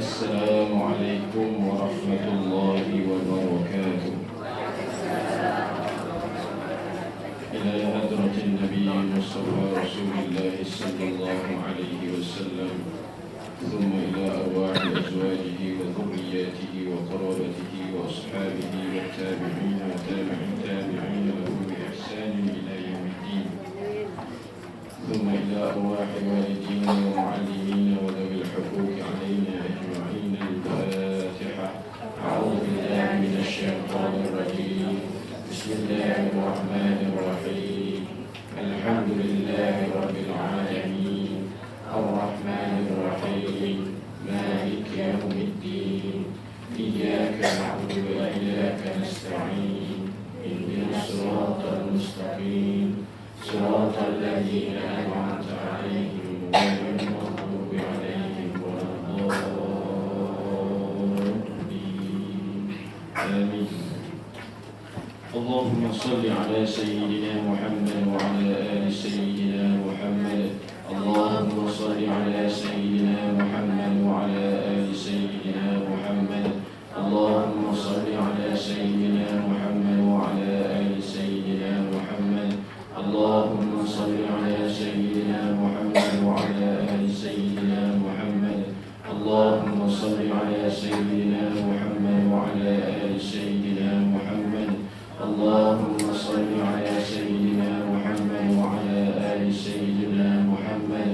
السلام عليكم ورحمة الله وبركاته. إلى حضرة النبي مصطفى رسول الله صلى الله عليه وسلم، ثم إلى أرواح أزواجه وذرياته وقرابته وأصحابه والتابعين وتابع التابعين لهم بإحسان إلى يوم الدين، ثم إلى أرواح والدينا ومعلمين وذوي الحقوق علينا أجمعين. الفاتحة. أعوذ بالله من الشيطان الرجيم. بسم الله الرحمن الرحيم. الحمد لله رب العالمين، الرحمن الرحيم، مالك يوم الدين، إياك نعبد وإياك نستعين، اهدنا الصراط المستقيم، صراط الذين أنعمت عليهم غير المغضوب عليهم ولا الضالين. آمين. اللهم صل على سيدنا محمد وعلى آل سيدنا محمد. اللهم صل على سيدنا محمد وعلى آل سيدنا محمد. اللهم صل على سيدنا محمد وعلى آل سيدنا محمد. اللهم صل على سيدنا محمد وعلى آل سيدنا محمد. اللهم صل على سيدنا محمد وعلى آل سيدنا محمد. اللهم صل على سيدنا محمد وعلى آل سيدنا محمد.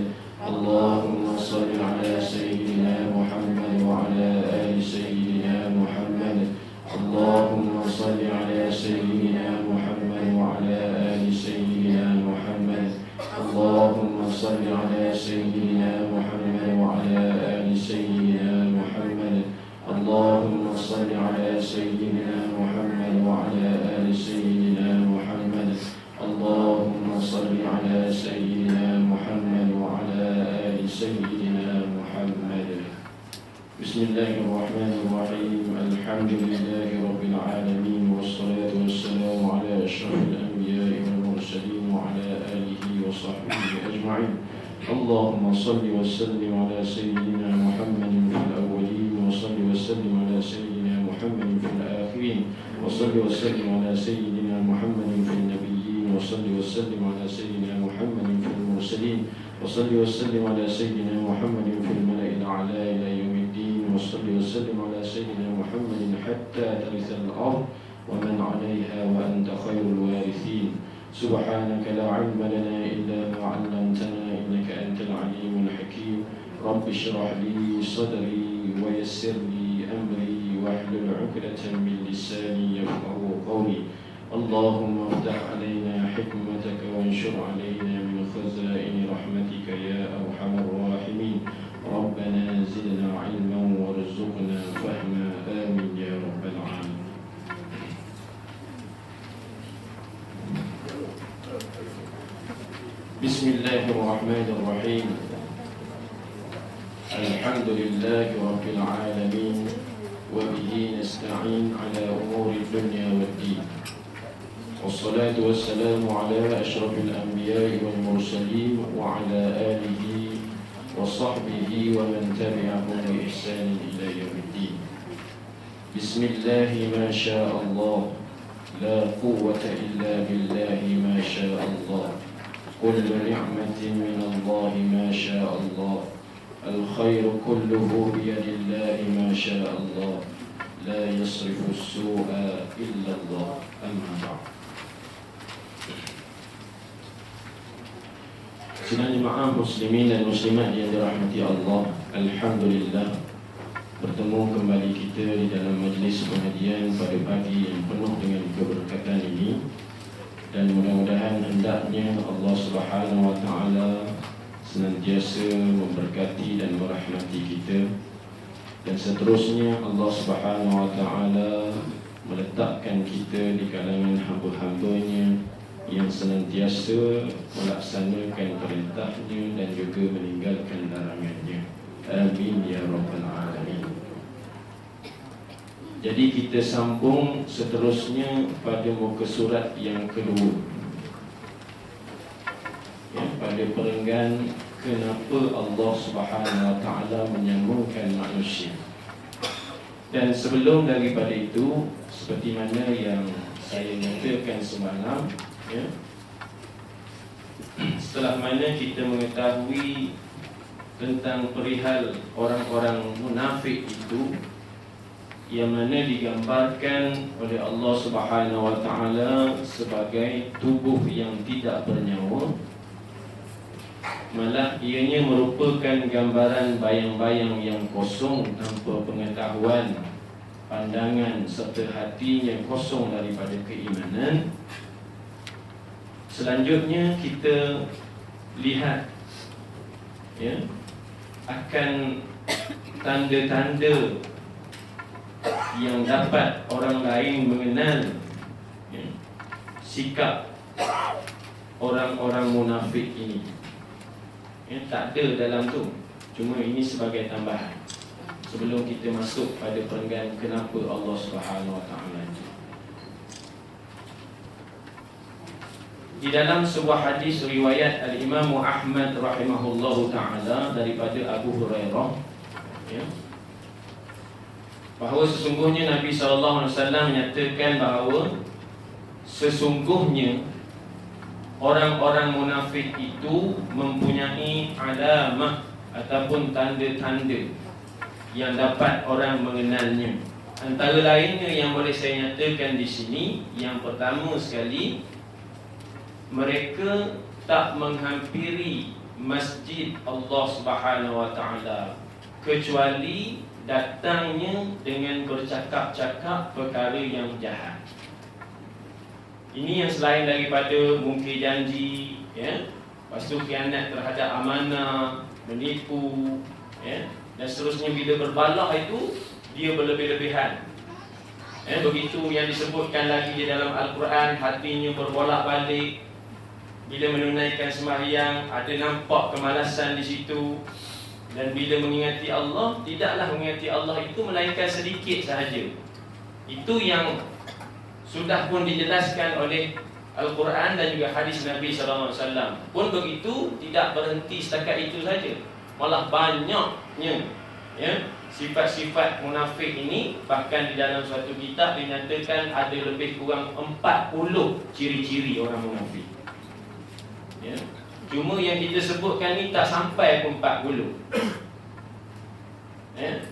اللهم صل على سيدنا محمد وعلى آل سيدنا محمد. اللهم صل على سيدنا محمد وعلى آل سيدنا محمد. اللهم صل على سيدنا محمد وعلى آل سيدنا محمد. اللهم صل على سيدنا محمد وعلى آل سيدنا محمد. اللهم صل على سيدنا محمد وعلى آل سيدنا محمد. بسم الله الرحمن الرحيم. الحمد لله رب العالمين، والصلاة والسلام على أشرف الأنبياء والمرسلين وعلى آله وصحبه أجمعين. اللهم صل وسلم على سيدنا محمد في الأولين، وصل وسلم على سيدنا محمد في الآخرين، وصل وسلم على سيدنا محمد في النبيين، وصل وسلم على سيدنا محمد في المرسلين، وصل وسلم على سيدنا محمد في الملأ الأعلى إلى يوم الدين، وصل وسلم على سيدنا محمد حتى ترث الأرض ومن عليها وأنت خير الوارثين. سبحانك لا علم لنا إلا ما علمتنا، إنك أنت العليم الحكيم. رب اشرح لي صدري ويسر لي أمري واحلل عقدة من لساني يفقهوا قولي. اللهم افتح علينا حكمتك وانشر علينا من خزائن رحمتك يا أرحم الراحمين. ربنا زدنا علما وارزقنا فهما. آمين يا رب العالمين. بسم الله الرحمن الرحيم. الحمد لله رب العالمين، وبه نستعين على أمور الدنيا والدين، والصلاة والسلام على أشرف الأنبياء والمرسلين وعلى آله وصحبه ومن تبعهم بإحسان إلى يوم الدين. بسم الله ما شاء الله، لا قوة إلا بالله ما شاء الله. كل نعمة من الله ما شاء الله. الخير كله بيد الله ما شاء الله. لا يصرف السوء إلا الله. أما بعد. Sidang jemaah muslimin dan muslimat yang dirahmati Allah, alhamdulillah bertemu kembali kita di dalam majlis pengajian pada pagi yang penuh dengan keberkatan ini, dan mudah-mudahan hendaknya Allah Subhanahu wa taala senantiasa memberkati dan merahmati kita, dan seterusnya Allah Subhanahu wa taala meletakkan kita di kalangan hamba-hambanya yang senantiasa melaksanakan perintahnya dan juga meninggalkan larangannya. Amin ya rabbal alamin. Jadi kita sambung seterusnya pada muka surat yang kedua, ya, pada perenggan kenapa Allah Subhanahu Wa Taala menyambungkan manusia. Dan sebelum daripada itu, seperti mana yang saya nyatakan semalam, ya, setelah mana kita mengetahui tentang perihal orang-orang munafik itu, yang mana digambarkan oleh Allah Subhanahu Wa Taala sebagai tubuh yang tidak bernyawa, malah ianya merupakan gambaran bayang-bayang yang kosong tanpa pengetahuan, pandangan serta hatinya kosong daripada keimanan. Selanjutnya kita lihat, ya, akan tanda-tanda yang dapat orang lain mengenal, ya, sikap orang-orang munafik ini. Ya, tak ada dalam tu, cuma ini sebagai tambahan sebelum kita masuk pada perenggan kenapa Allah Subhanahu Wa Taala. Di dalam sebuah hadis riwayat Al-Imam Ahmad rahimahullahu taala daripada Abu Hurairah, ya, bahawa sesungguhnya Nabi SAW menyatakan bahawa sesungguhnya orang-orang munafik itu mempunyai alamah ataupun tanda-tanda yang dapat orang mengenalnya. Antara lainnya yang boleh saya nyatakan di sini, yang pertama sekali, mereka tak menghampiri masjid Allah Subhanahu Wa Taala kecuali datangnya dengan bercakap-cakap perkara yang jahat. Ini yang selain daripada mungkir janji, ya, lepas tu khianat terhadap amanah, menipu, ya, dan seterusnya. Bila berbalah itu dia berlebih-lebihan, ya, begitu yang disebutkan lagi di dalam Al-Quran, hatinya berbolak-balik. Bila menunaikan sembahyang ada nampak kemalasan di situ. Dan bila mengingati Allah, tidaklah mengingati Allah itu melainkan sedikit sahaja. Itu yang sudah pun dijelaskan oleh Al-Quran dan juga hadis Nabi SAW. Pun begitu, tidak berhenti setakat itu saja, malah banyaknya, ya, sifat-sifat munafik ini. Bahkan di dalam suatu kitab dinyatakan ada lebih kurang 40 ciri-ciri orang munafik, ya. Cuma yang kita sebutkan ni tak sampai pun 40, ya.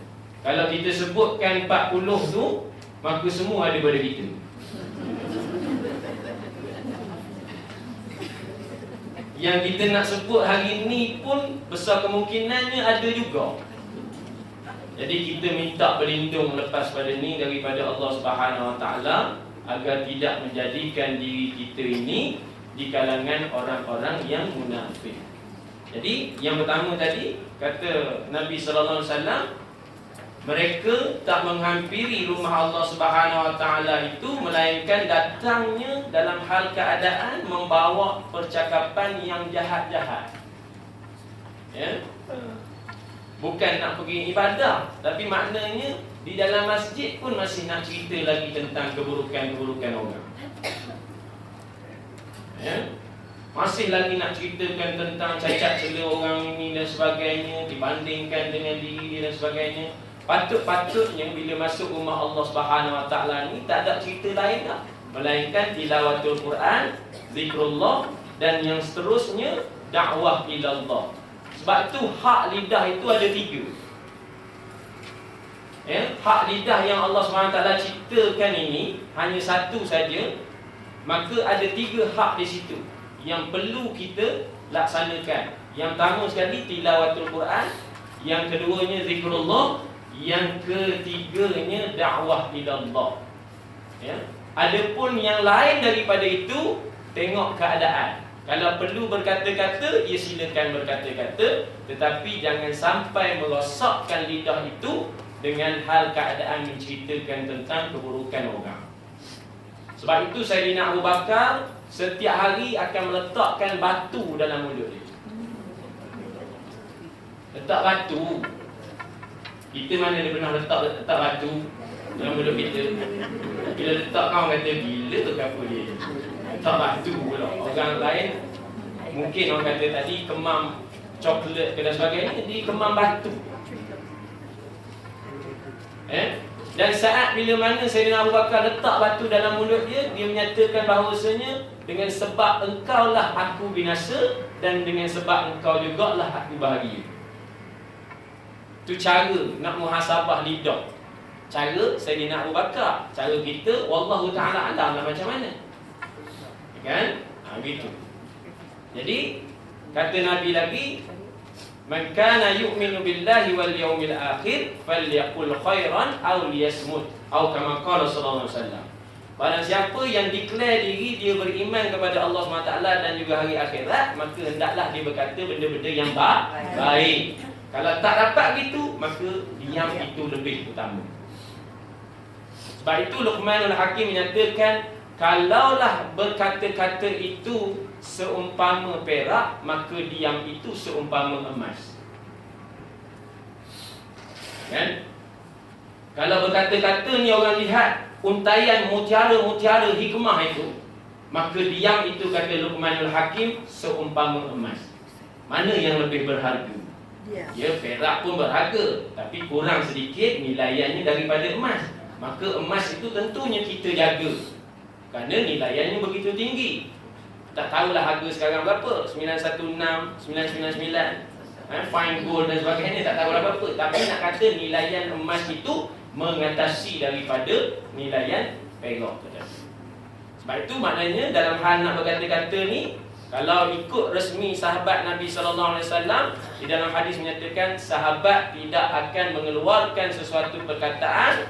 Kalau kita sebutkan 40 tu, maka semua ada pada kita. Yang kita nak sebut hari ni pun besar kemungkinannya ada juga. Jadi kita minta berlindung lepas pada ni daripada Allah Subhanahu Wa Taala, agar tidak menjadikan diri kita ini di kalangan orang-orang yang munafik. Jadi yang pertama tadi kata Nabi sallallahu alaihi wasallam, mereka tak menghampiri rumah Allah Subhanahu Wa Taala itu melainkan datangnya dalam hal keadaan membawa percakapan yang jahat-jahat, ya. Bukan nak pergi ibadah, tapi maknanya di dalam masjid pun masih nak cerita lagi tentang keburukan-keburukan orang, ya. Masih lagi nak ceritakan tentang cacat cela orang ini dan sebagainya, dibandingkan dengan diri dia dan sebagainya. Patut-patutnya bila masuk rumah Allah Subhanahu Wa Taala ni tak ada cerita lain dah, melainkan tilawatul Quran, zikrullah, dan yang seterusnya dakwah ilallah. Sebab tu hak lidah itu ada 3, ya. Hak lidah yang Allah Subhanahu Wa Taala ciptakan ini hanya satu saja, maka ada 3 hak di situ yang perlu kita laksanakan. Yang pertama sekali tilawatul Quran, yang keduanya zikrullah, yang ketiganya dakwah ilallah, ya. Adapun yang lain daripada itu, tengok keadaan. Kalau perlu berkata-kata, ya silakan berkata-kata, tetapi jangan sampai merosakkan lidah itu dengan hal keadaan menceritakan tentang keburukan orang. Sebab itu Sayyidina Abu Bakar setiap hari akan meletakkan batu dalam mulut dia. Letak batu. Kita mana dia pernah letak batu dalam mulut kita? Bila letak, kawan kata gila tu apa dia? Letak batu pula. Orang lain mungkin orang kata tadi kemam coklat ke dan sebagainya, dikemam batu. Dan saat bila mana Sayyidina Abu Bakar letak batu dalam mulut dia, dia menyatakan bahawasanya dengan sebab engkaulah aku binasa dan dengan sebab engkau jugalah aku bahagia. Itu cara nak muhasabah lidah. Cara Sayyidina Abu Bakar. Cara kita, wallahu ta'ala alam lah macam mana. Kan? Gitu. Jadi, kata Nabi lagi, man kana yu'minu billahi wal yawmil akhir falyaqul khairan aw liyasmut, atau kama qala sallallahu alaihi wasallam. Barang siapa yang declare diri dia beriman kepada Allah SWT dan juga hari akhirat, maka hendaklah dia berkata benda-benda yang baik. Kalau tak dapat gitu, maka diam itu lebih utama. Sebab itu Luqmanul Hakim menyatakan, kalaulah berkata-kata itu seumpama perak, maka diam itu seumpama emas. Kan? Kalau berkata-kata ni orang lihat untaian mutiara-mutiara hikmah itu, maka diam itu, kata Luqmanul Hakim, seumpama emas. Mana yang lebih berharga? Ya, perak pun berharga, tapi kurang sedikit nilaiannya daripada emas. Maka emas itu tentunya kita jaga, kerana nilaiannya begitu tinggi. Tak tahulah harga sekarang berapa, 916, 999, fine gold dan sebagainya, tak tahulah berapa. Tapi nak kata nilaian emas itu mengatasi daripada nilaian perak tadi. Sebab itu maknanya dalam hal nak berkata-kata ni, kalau ikut resmi sahabat Nabi SAW, di dalam hadis menyatakan sahabat tidak akan mengeluarkan sesuatu perkataan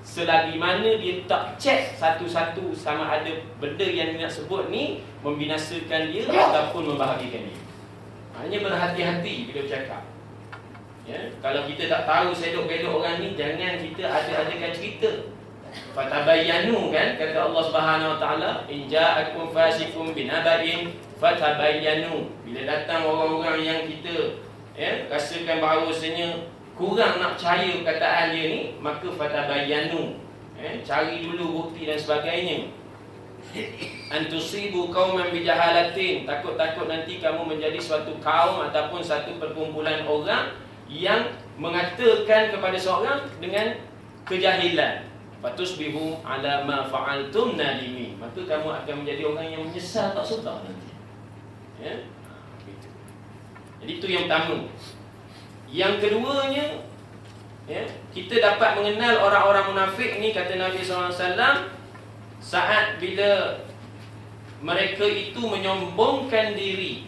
selagi mana dia tak cek satu-satu sama ada benda yang dia nak sebut ni membinasakan dia ataupun membahagikan dia. Hanya berhati-hati bila bercakap. Ya, kalau kita tak tahu sedok-bedok orang ni, jangan kita ada-adakan cerita. Fatabayyanu, kan, kata Allah Subhanahu Wa Taala, in ja'akum fasiqun binaba'in fatabayyanu. Bila datang orang-orang yang kita rasakan bahawasanya kurang nak percaya perkataan dia ni, maka fatabayyanu, cari dulu bukti dan sebagainya. Antusibu qauman bijahalatin, takut-takut nanti kamu menjadi suatu kaum ataupun satu perkumpulan orang yang mengatakan kepada seorang dengan kejahilan. Fatusbihu ala ma fa'altum nadimin, maka kamu akan menjadi orang yang menyesal tak sedar nanti. Ya? Jadi itu yang pertama. Yang keduanya, kita dapat mengenal orang-orang munafik ni, kata Nabi SAW, saat bila mereka itu menyombongkan diri,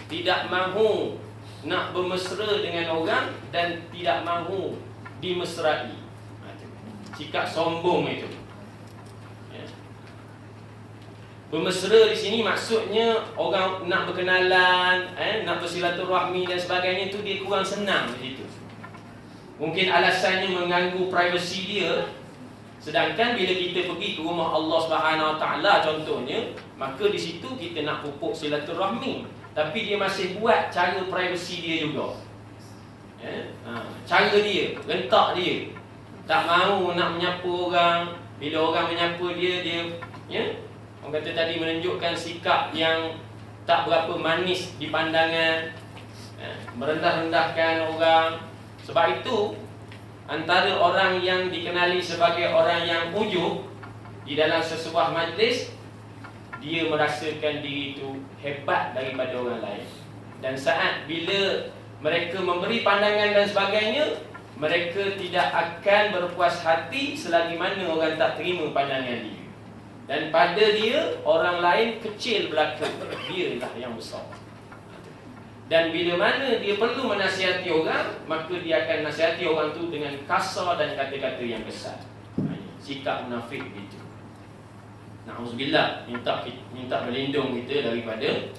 tidak mahu nak bermesra dengan orang dan tidak mahu dimesrai. Sikap sombong itu. Bermesra di sini maksudnya orang nak berkenalan, nak bersilaturahmi dan sebagainya, itu dia kurang senang di situ. Mungkin alasannya mengganggu privasi dia. Sedangkan bila kita pergi ke rumah Allah Subhanahu Wa Taala contohnya, maka di situ kita nak pupuk silaturahmi, tapi dia masih buat cara privasi dia juga. Cara dia, rentak dia, tak mahu nak menyapa orang. Bila orang menyapa dia orang kata tadi, menunjukkan sikap yang tak berapa manis di pandangan, merendah-rendahkan orang. Sebab itu antara orang yang dikenali sebagai orang yang ujub di dalam sesebuah majlis, dia merasakan diri itu hebat daripada orang lain. Dan saat bila mereka memberi pandangan dan sebagainya, mereka tidak akan berpuas hati selagi mana orang tak terima pandangan dia. Dan pada dia, orang lain kecil belaka, dia lah yang besar. Dan bila mana dia perlu menasihati orang, maka dia akan nasihati orang tu dengan kasar dan kata-kata yang besar. Sikap munafik itu. Na'udzubillah, minta berlindung kita daripada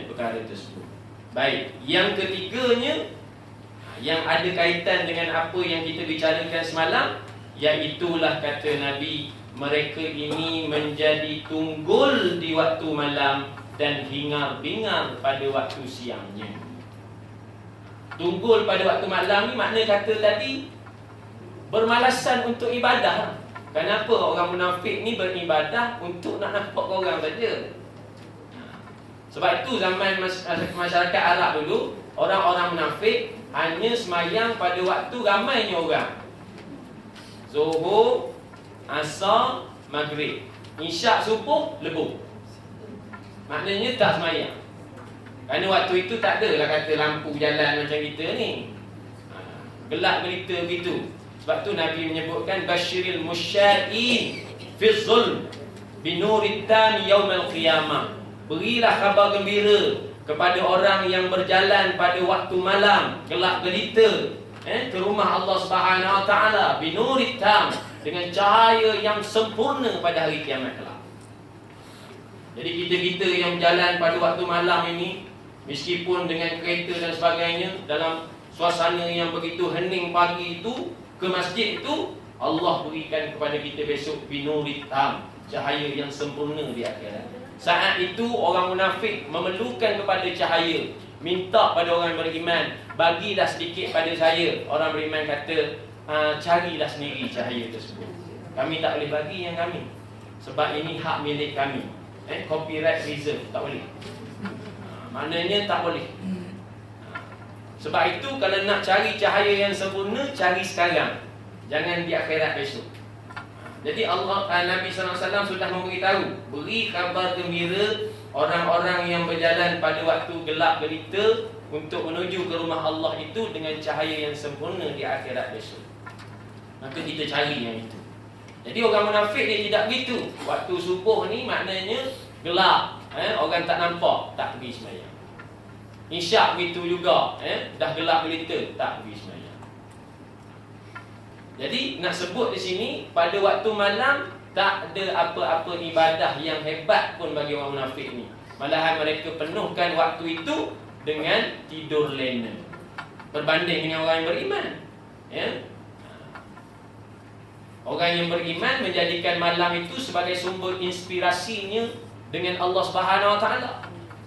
perkara tersebut. Baik, yang ketiganya, yang ada kaitan dengan apa yang kita bicarakan semalam, iaitulah kata Nabi, mereka ini menjadi tunggul di waktu malam dan hingar-bingar pada waktu siangnya. Tunggul pada waktu malam ni makna kata tadi bermalasan untuk ibadah. Kenapa orang munafik ni beribadah untuk nak nampak orang saja? Sebab itu zaman masyarakat Arab dulu, Orang-orang munafik hanya semayang pada waktu ramainya orang. Zuhur, Asar, Maghrib, Isyak, Subuh, Lebur. Maknanya tak semayang. Kerana waktu itu tak adalah kata lampu jalan macam kita ni. Gelap gelita begitu. Sebab tu Nabi menyebutkan basyiril musyai'in fi zulm binurit tam yaumil qiyamah. Berilah khabar gembira kepada orang yang berjalan pada waktu malam gelap gelita ke rumah Allah Subhanahu Wa Taala binurit tam, dengan cahaya yang sempurna pada hari kiamat kelak. Jadi kita-kita yang berjalan pada waktu malam ini, meskipun dengan kereta dan sebagainya, dalam suasana yang begitu hening pagi itu, ke masjid itu, Allah berikan kepada kita besok binurit tam, cahaya yang sempurna di akhirat. Saat itu orang munafik memerlukan kepada cahaya, minta pada orang beriman, bagilah sedikit pada saya. Orang beriman kata, carilah sendiri cahaya tersebut, kami tak boleh bagi yang kami, sebab ini hak milik kami. Copyright reserve, tak boleh. Maknanya tak boleh. Sebab itu kalau nak cari cahaya yang sempurna, cari sekarang, jangan di akhirat besok. Jadi Nabi SAW sudah memberitahu, beri kabar gembira orang-orang yang berjalan pada waktu gelap gelita untuk menuju ke rumah Allah itu dengan cahaya yang sempurna di akhirat besok. Maka kita cari yang itu. Jadi orang munafik dia tidak begitu. Waktu subuh ni maknanya gelap, orang tak nampak, tak pergi sembahyang. Isyak begitu juga, dah gelap gelita, tak pergi sembahyang. Jadi nak sebut di sini, pada waktu malam tak ada apa-apa ibadah yang hebat pun bagi orang munafik ni. Malahan mereka penuhkan waktu itu dengan tidur lena, berbanding dengan orang yang beriman. Orang yang beriman menjadikan malam itu sebagai sumber inspirasinya dengan Allah Subhanahu Wa Taala,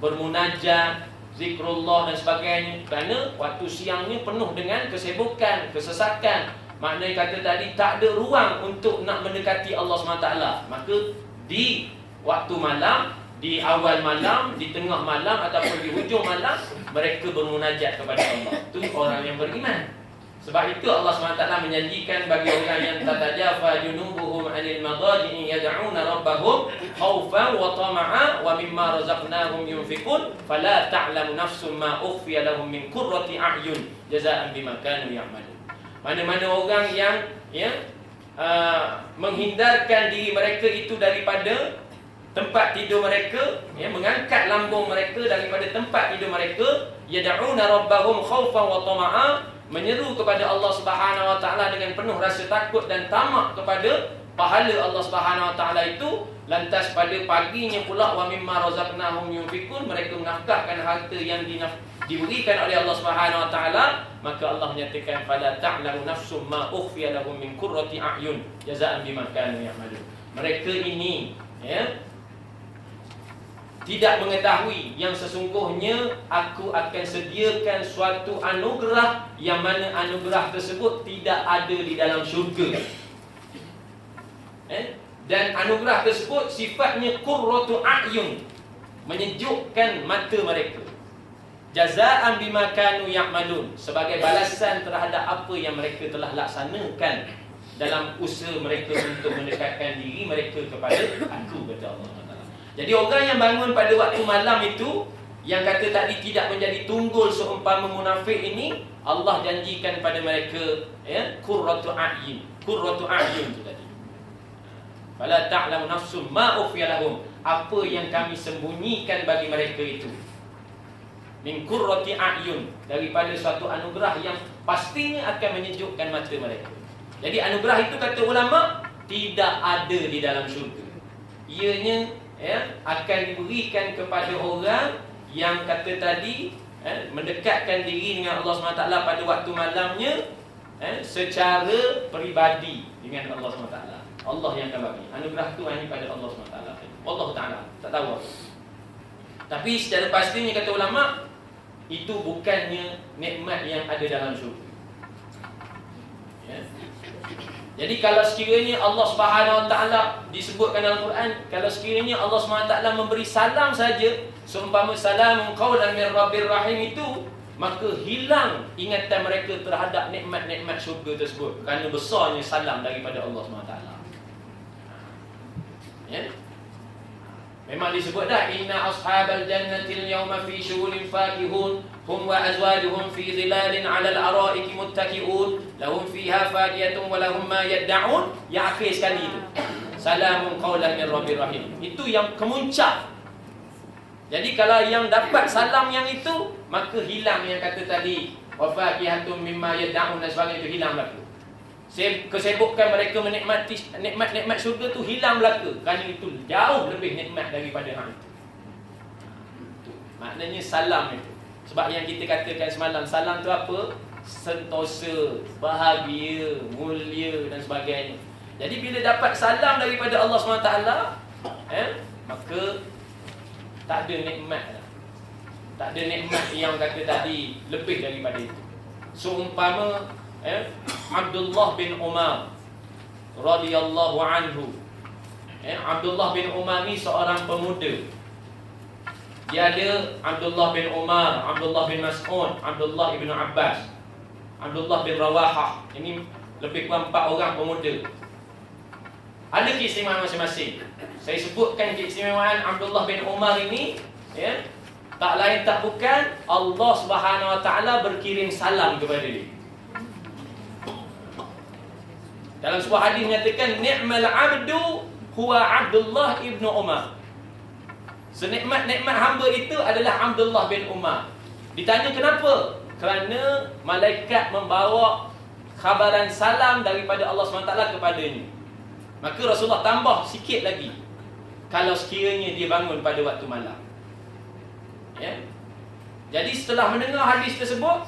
bermunajat, zikrullah dan sebagainya. Kerana waktu siangnya penuh dengan kesibukan, kesesakan. Maknanya kata tadi tak ada ruang untuk nak mendekati Allah SWT. Maka di waktu malam, di awal malam, di tengah malam ataupun di hujung malam, mereka bermunajat kepada Allah. Itu orang yang beriman. Sebab itu Allah SWT menjanjikan bagi orang yang tatajafa junubuhum 'anil madaji'i yad'una rabbahum khaufan wa tama'a wa mimma razaqnahum yunfiqun fala ta'lamu nafsun ma ukhfiya lahum min qurrati a'yun jazaa'an bima kanu ya'malun. Mana-mana orang yang menghindarkan diri mereka itu daripada tempat tidur mereka, mengangkat lambung mereka daripada tempat tidur mereka, yad'una rabbahum khaufan wa tama'a, menyeru kepada Allah Subhanahu Wa Taala dengan penuh rasa takut dan tamak kepada pahala Allah Subhanahu Wa Taala itu. Lantas pada paginya pula, wa mimma razaqnahum yunfikun, mereka menafkahkan harta yang diberikan oleh Allah Subhanahu Wa Taala. Maka Allah menyatakan, fala ta'lamu nafsum ma ukhfiya lahum min qurrati a'yun jazaa'an bima kanu ya'malun. Mereka ini tidak mengetahui yang sesungguhnya aku akan sediakan suatu anugerah yang mana anugerah tersebut tidak ada di dalam syurga. Dan anugerah tersebut sifatnya qurratu a'yun, menyejukkan mata mereka. Jazaa'an bima kanu ya'malun, sebagai balasan terhadap apa yang mereka telah laksanakan dalam usaha mereka untuk mendekatkan diri mereka kepada aku, kata Allah. Jadi orang yang bangun pada waktu malam itu, yang kata tadi tidak menjadi tunggul seumpama munafik ini, Allah janjikan pada mereka qurratu a'yun. Qurratu a'yun itu tadi. Fala ta'lamu nafsum ma ukhfiya lahum, apa yang kami sembunyikan bagi mereka itu. Min qurrati a'yun, daripada suatu anugerah yang pastinya akan menyejukkan mata mereka. Jadi anugerah itu, kata ulama, tidak ada di dalam syurga. Ianya akan diberikan kepada orang yang kata tadi mendekatkan diri dengan Allah SWT pada waktu malamnya secara peribadi dengan Allah SWT. Allah yang akan bagi. Anugerah itu hanya pada Allah SWT. Allah Ta'ala tak tahu. Tapi secara pastinya, kata ulama, itu bukannya nikmat yang ada dalam syurga. Jadi kalau sekiranya Allah Subhanahu Wa Taala disebutkan dalam Quran, kalau sekiranya Allah Subhanahu Wa Taala memberi salam saja, seumpama salamun qaulan min rabbir rahim, itu maka hilang ingatan mereka terhadap nikmat-nikmat syurga tersebut kerana besarnya salam daripada Allah SWT. Ya? Memang disebut dah, inna ashabal jannatil yawma fi syughulin fakihun hum wa azwajuhum fi zilalin 'alal ara'iki muttaqi'un lahum fiha faqiyatun wa lahum ma yad'un. Yang akhir sekali itu, salamun qaulan min rabbir rahim. Itu yang kemuncak. Jadi kalau yang dapat salam yang itu, maka hilang yang kata tadi wa faqihatun mimma yad'un dan sebagainya, itu hilang belaka. Kesebukan mereka menikmati nikmat-nikmat syurga tu hilang belaka kerana itu jauh lebih nikmat daripada hang itu. Maknanya salam itu. Sebab yang kita katakan semalam, salam tu apa? Sentosa, bahagia, mulia dan sebagainya. Jadi bila dapat salam daripada Allah SWT, maka tak ada nikmat lah. Tak ada nikmat yang kata tadi lebih daripada itu. Seumpama Abdullah bin Umar radhiyallahu anhu. Abdullah bin Umar ni seorang pemuda. Dia ada Abdullah bin Umar, Abdullah bin Mas'ud, Abdullah bin Abbas, Abdullah bin Rawahah. Ini lebih kurang 4 orang pemuda. Ada keistimewaan masing-masing. Saya sebutkan keistimewaan Abdullah bin Umar ini, tak lain tak bukan Allah Subhanahu Wa Taala berkirim salam kepada dia. Dalam sebuah hadis menyatakan, ni'mal abdu huwa Abdullah ibnu Umar. Senikmat-nikmat hamba itu adalah Abdullah bin Umar. Ditanya kenapa? Kerana malaikat membawa khabaran salam daripada Allah SWT kepadanya. Maka Rasulullah tambah sikit lagi, kalau sekiranya dia bangun pada waktu malam. Jadi setelah mendengar hadis tersebut,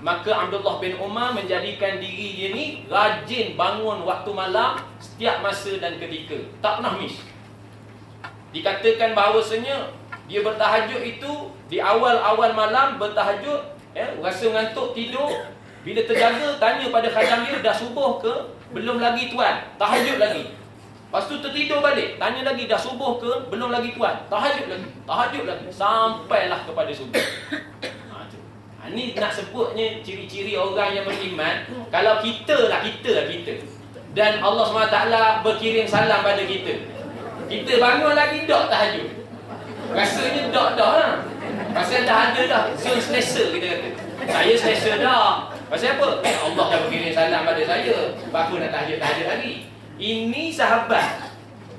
maka Abdullah bin Umar menjadikan diri dia ni rajin bangun waktu malam setiap masa dan ketika, tak pernah miss. Dikatakan bahawasanya dia bertahajud itu di awal-awal malam bertahajud, rasa ngantuk tidur, bila terjaga tanya pada khadam dia, dah subuh ke? Belum lagi tuan, tahajud lagi. Lepas tu tertidur balik, tanya lagi, dah subuh ke? Belum lagi tuan, tahajud lagi, sampailah kepada subuh. Ini nak sebutnya ciri-ciri orang yang beriman. Kalau kita dan Allah SWT berkirim salam pada kita, kita bangun lagi dok tahajud, rasanya dok lah. Pasal dah ada dah zon selesa, kita kata saya selesa dah. Pasal apa? Allah dah berkirim salam pada saya, baru nak tahajud lagi. Ini sahabat,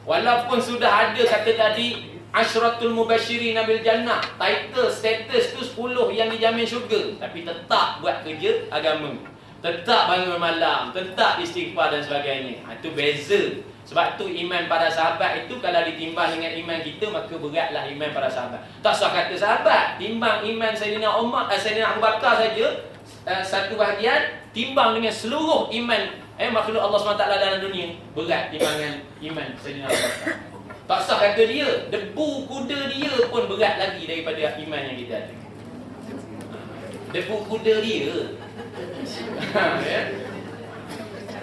walaupun sudah ada kata tadi Asyratul Mubasyirin bil Jannah, title, status tu 10 yang dijamin syurga, tapi tetap buat kerja agama, tetap bangun malam, tetap istighfar dan sebagainya. Itu beza. Sebab tu iman para sahabat itu kalau ditimbang dengan iman kita, maka beratlah iman para sahabat. Tak usah kata sahabat, timbang iman Sayyidina Umar, Sayyidina Abu Bakar saja, satu bahagian, timbang dengan seluruh iman makhluk Allah SWT dalam dunia, berat timbangan iman Sayyidina Abu Bakar. Tak usah kata dia, debu kuda dia pun berat lagi daripada iman yang kita ada. Debu kuda dia.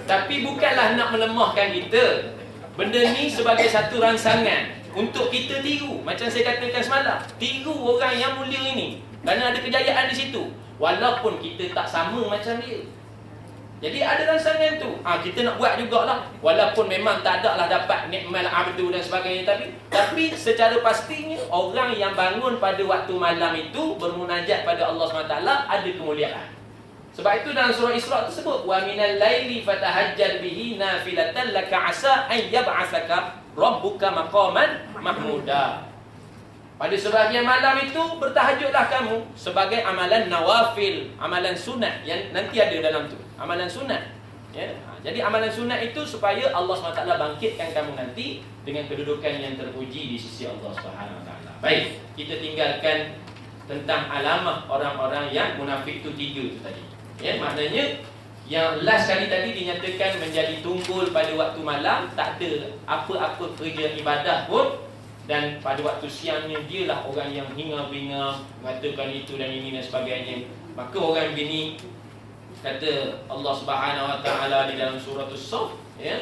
Tapi bukanlah nak melemahkan kita. Benda ni sebagai satu rangsangan untuk kita tiru. Macam saya katakan semalam, tiru orang yang mulia ini, kerana ada kejayaan di situ, walaupun kita tak sama macam dia. Jadi ada rangsangan tu, kita nak buat jugalah, walaupun memang tak ada lah dapat nikmat abdu dan sebagainya, tapi secara pastinya orang yang bangun pada waktu malam itu bermunajat pada Allah SWT ada kemuliaan. Sebab itu dalam surah Isra tersebut, wa minal laili fatahajjal bihi nafilatan laka asa an yab'atsaka rabbuka maqaman mahmuda. Pada sebahagian malam itu bertahajudlah kamu sebagai amalan nawafil, amalan sunat yang nanti ada dalam tu, amalan sunat. Jadi amalan sunat itu supaya Allah SWT bangkitkan kamu nanti dengan kedudukan yang terpuji di sisi Allah SWT. Baik, kita tinggalkan tentang alamah orang-orang yang munafik itu 3 tu tadi. Maknanya yang last kali tadi dinyatakan menjadi tunggul pada waktu malam, tak ada apa-apa kerja ibadah pun, dan pada waktu siangnya dialah orang yang hingar-bingar mengatakan itu dan ini dan sebagainya. Maka orang begini, kata Allah Subhanahu Wa Taala di dalam surah As-Saff, ya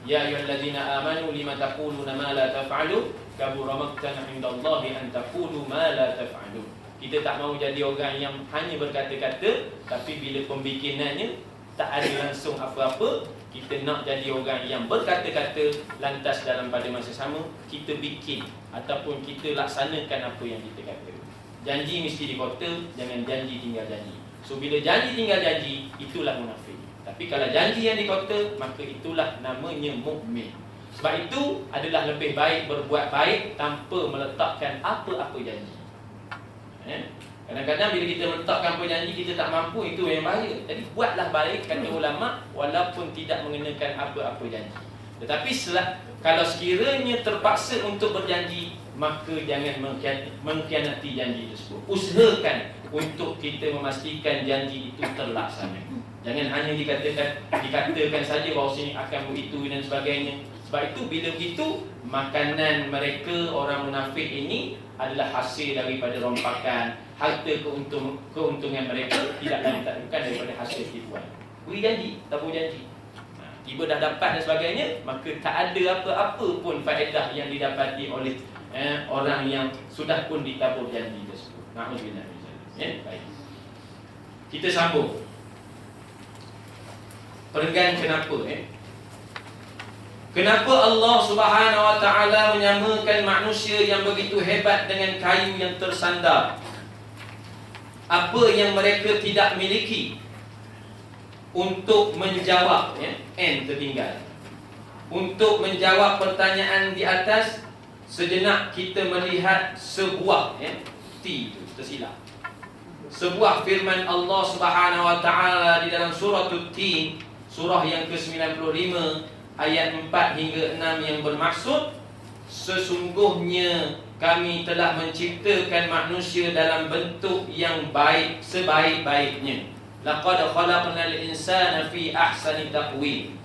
ayyuhallazina amanu lima taquluna ma la taf'alun kabura maqtan 'indallahi an taqulu ma la taf'alun. Kita tak mahu jadi orang yang hanya berkata-kata, tapi bila pembikinannya tak ada langsung apa-apa. Kita nak jadi orang yang berkata-kata, lantas dalam pada masa sama kita bikin ataupun kita laksanakan apa yang kita kata. Janji mesti dikota, jangan janji tinggal janji. So bila janji tinggal janji, itulah munafik. Tapi kalau janji yang dikota, maka itulah namanya mukmin. Sebab itu adalah lebih baik berbuat baik tanpa meletakkan apa-apa janji. Kadang-kadang bila kita meletakkan apa janji kita tak mampu, itu yang bahaya. Jadi buatlah baik, kata ulama, walaupun tidak mengenakan apa-apa janji. Tetapi kalau sekiranya terpaksa untuk berjanji, maka jangan mengkhianati janji tersebut. Usahakan untuk kita memastikan janji itu terlaksana. Jangan hanya dikatakan saja bahawa sini akan begitu dan sebagainya. Sebab itu bila begitu, makanan mereka orang munafik ini adalah hasil daripada rompakan, harta keuntungan mereka tidak lain tak bukan daripada hasil tipuan. Beri janji, tabur janji. Tiba dah dapat dan sebagainya, maka tak ada apa-apa pun faedah yang didapati oleh orang yang sudah pun ditabur janji tersebut. Na'udzubillah. Baik. Kita sambung. Perenggan kenapa? Kenapa Allah Subhanahu Wa Taala menyamakan manusia yang begitu hebat dengan kayu yang tersandar? Apa yang mereka tidak miliki? Untuk menjawab, N tertinggal. Untuk menjawab pertanyaan di atas, sejenak kita melihat sebuah, T itu tersilap. Sebuah firman Allah Subhanahu Wa Taala di dalam surah At-Tin, surah yang ke-95 ayat 4 hingga 6 yang bermaksud, sesungguhnya kami telah menciptakan manusia dalam bentuk yang baik sebaik-baiknya. Laqad khalaqnal insana fi ahsani taqwim.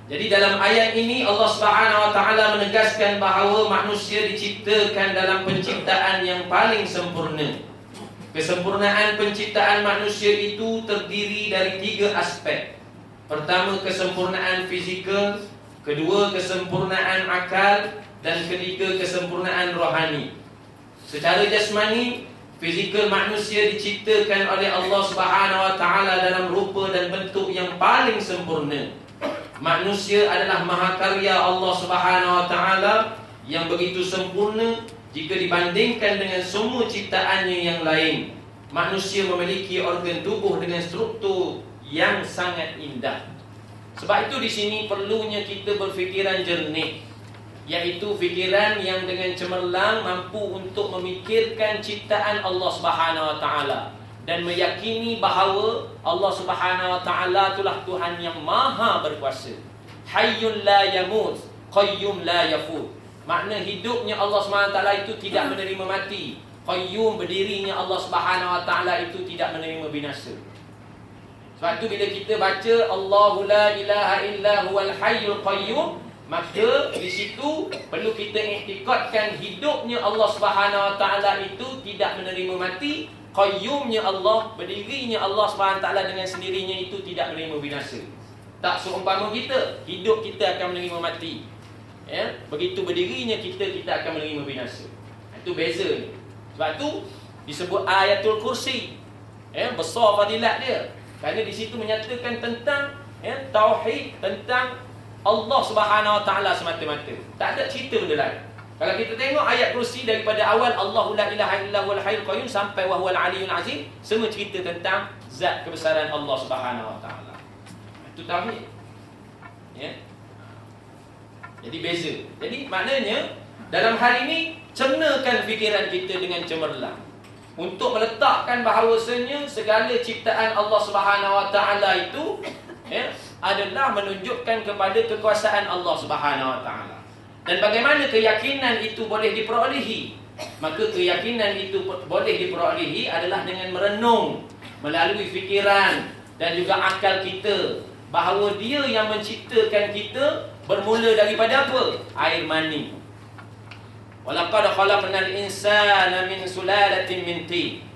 Jadi dalam ayat ini Allah Subhanahu Wa Taala menegaskan bahawa manusia diciptakan dalam penciptaan yang paling sempurna. Kesempurnaan penciptaan manusia itu terdiri dari 3 aspek. Pertama, kesempurnaan fizikal, kedua, kesempurnaan akal, dan ketiga, kesempurnaan rohani. Secara jasmani, fizikal manusia diciptakan oleh Allah Subhanahu Wa Taala dalam rupa dan bentuk yang paling sempurna. Manusia adalah mahakarya Allah Subhanahu Wa Taala yang begitu sempurna jika dibandingkan dengan semua ciptaannya yang lain. Manusia memiliki organ tubuh dengan struktur yang sangat indah. Sebab itu di sini perlunya kita berfikiran jernih, iaitu fikiran yang dengan cemerlang mampu untuk memikirkan ciptaan Allah Subhanahu Wa Taala dan meyakini bahawa Allah Subhanahu Wa Taala itulah Tuhan yang maha berkuasa. Hayyun la yamut, qayyum la yafut. Makna hidupnya Allah Subhanahu Wa Taala itu tidak menerima mati. Qayyum, berdirinya Allah Subhanahu Wa Taala itu tidak menerima binasa. Sebab itu bila kita baca Allahu la ilaha illa huwal hayyul qayyum, maka di situ perlu kita iktikadkan hidupnya Allah Subhanahu Wa Taala itu tidak menerima mati. Qayyumnya Allah, berdirinya Allah Subhanahu Wa Taala dengan sendirinya itu tidak menerima binasa. Tak seumpama kita, hidup kita akan menerima mati. Begitu berdirinya kita akan menerima binasa. Itu beza ni. Sebab tu disebut ayatul kursi. Besar fadilat dia. Kerana di situ menyatakan tentang tauhid, tentang Allah Subhanahu Wa Taala semata-mata. Tak ada cerita benda lain. Kalau kita tengok ayat kursi daripada awal Allahu la ilaha illa huwal hayyul qayyum sampai wa huwal aliyyul azim, semua cerita tentang zat kebesaran Allah Subhanahu Wa Taala. Itu tauhid. Jadi beza. Jadi maknanya dalam hal ini cernakan fikiran kita dengan cemerlang untuk meletakkan bahawasanya segala ciptaan Allah Subhanahu Wa Taala itu adalah menunjukkan kepada kekuasaan Allah Subhanahu Wa Taala. Dan bagaimana keyakinan itu boleh diperolehi? Maka keyakinan itu boleh diperolehi adalah dengan merenung melalui fikiran dan juga akal kita bahawa Dia yang menciptakan kita bermula daripada apa? Air mani. Walaqad khalaqnal insana min sulalatin min tin.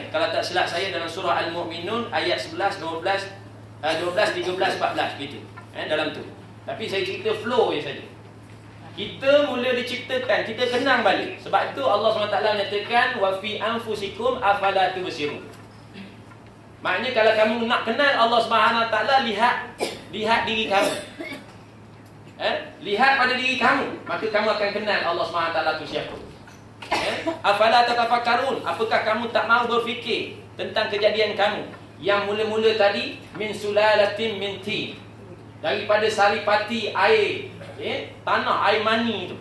Kalau tak silap saya dalam surah Al-Mu'minun ayat 11, 12, 13, 14 gitu. Dalam tu. Tapi saya cerita flow je saja. Kita mula diciptakan, kita kenang balik. Sebab itu Allah SWT menyatakan wa fi anfusikum afala tubsirun. Maknanya kalau kamu nak kenal Allah SWT, lihat diri kamu. Lihat pada diri kamu, maka kamu akan kenal Allah SWT itu siapa. Afala tatafakkarun, apakah kamu tak mahu berfikir tentang kejadian kamu yang mula-mula tadi min sulalatin min tin, daripada saripati air, tanah, air mani itu.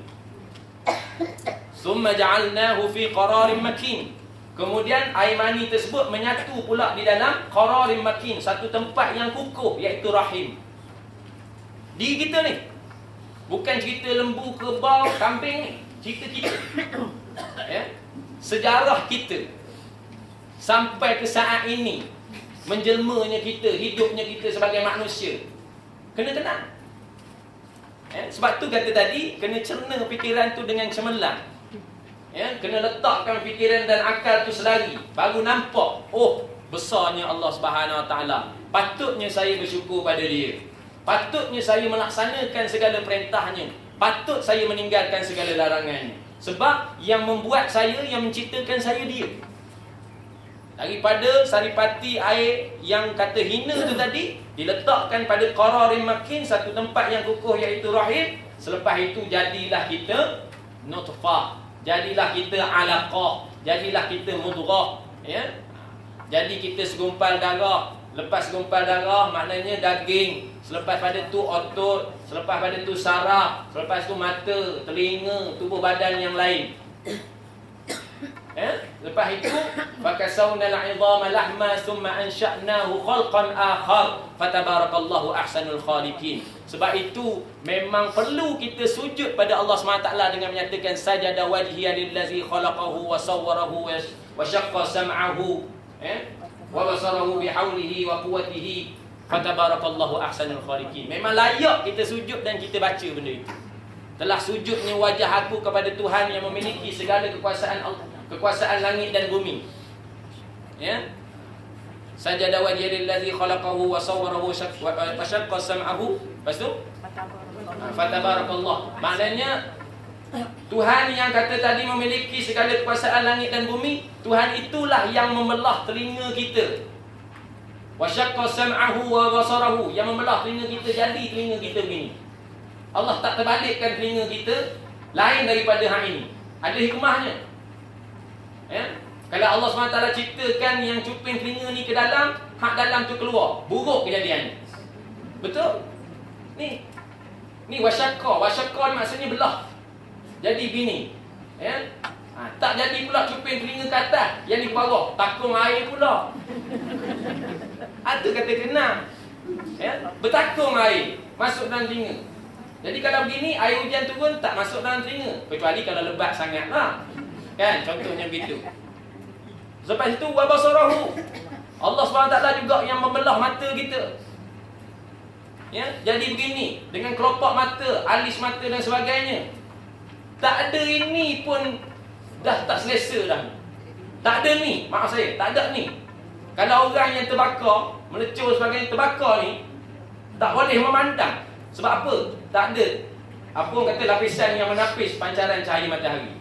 Summa ja'alnahu fi qararin makin. Kemudian air mani tersebut menyatu pula di dalam qararin makin, satu tempat yang kukuh, iaitu rahim. Diri kita ni bukan cerita lembu, kerbau, kambing ni, cerita kita. Sejarah kita sampai ke saat ini, menjelmanya kita, hidupnya kita sebagai manusia, kena kenal. Sebab tu kata tadi, kena cerna fikiran tu dengan cemerlang. Kena letakkan fikiran dan akal tu selari, baru nampak, oh, besarnya Allah Subhanahu Wa Taala. Patutnya saya bersyukur pada Dia. Patutnya saya melaksanakan segala perintahnya. Patut saya meninggalkan segala larangannya. Sebab yang membuat saya, yang menciptakan saya Dia. Daripada saripati air yang kata hina tu tadi, diletakkan pada qararin makin, satu tempat yang kukuh, iaitu rahim. Selepas itu jadilah kita nutfah, jadilah kita alaqah, jadilah kita mudghah. Jadi kita segumpal darah. Lepas segumpal darah maknanya daging. Selepas pada tu otot, selepas pada tu saraf, selepas tu mata, telinga, tubuh badan yang lain. Lepas itu fakasawna al-'idhama lahma thumma ansha'nahu khalqan akhar fatabarakallahu ahsanul khaliqin. Sebab itu memang perlu kita sujud pada Allah SWT dengan menyatakan sajada wajhiya lillazi khalaqahu wa sawwarahu wa syaqqa sam'ahu wa basarahu bihaulihi wa quwwatihi fatabarakallahu ahsanul khaliqin. Memang layak kita sujud dan kita baca benda itu. Telah sujudnya wajah aku kepada Tuhan yang memiliki segala kekuasaan Allah, kekuasaan langit dan bumi. Sajada wajhiya lillazi khalaqahu wa sawwarahu wa syaqqa sam'ahu. Lepas tu fatabarakallah. Maknanya Tuhan yang kata tadi memiliki segala kekuasaan langit dan bumi, Tuhan itulah yang membelah telinga kita. Wa syaqqa sam'ahu wa basarahu, yang membelah telinga kita jadi telinga kita begini. Allah tak terbalikkan telinga kita lain daripada hak ini. Ada hikmahnya. Kalau Allah SWT ciptakan yang cuping telinga ni ke dalam, hak dalam tu keluar, buruk kejadiannya. Betul? Ni wasyaqqa ni maksudnya belah. Jadi bini. Tak jadi pula cuping telinga ke atas, yang di bawah takung air pula. Itu kata kena. Bertakung air masuk dalam telinga. Jadi kalau begini, air hujan turun tak masuk dalam telinga, kecuali kalau lebat sangatlah. Kan, contohnya begitu. Lepas itu wabasarahu, Allah SWT juga yang membelah mata kita. Jadi begini, dengan kelopak mata, alis mata dan sebagainya. Tak ada ini pun dah tak selesa dah. Tak ada ni, maaf saya, tak ada ni. Kalau orang yang terbakar, melecur sebagainya terbakar ni, tak boleh memandang. Sebab apa? Tak ada apa orang kata lapisan yang menapis pancaran cahaya matahari.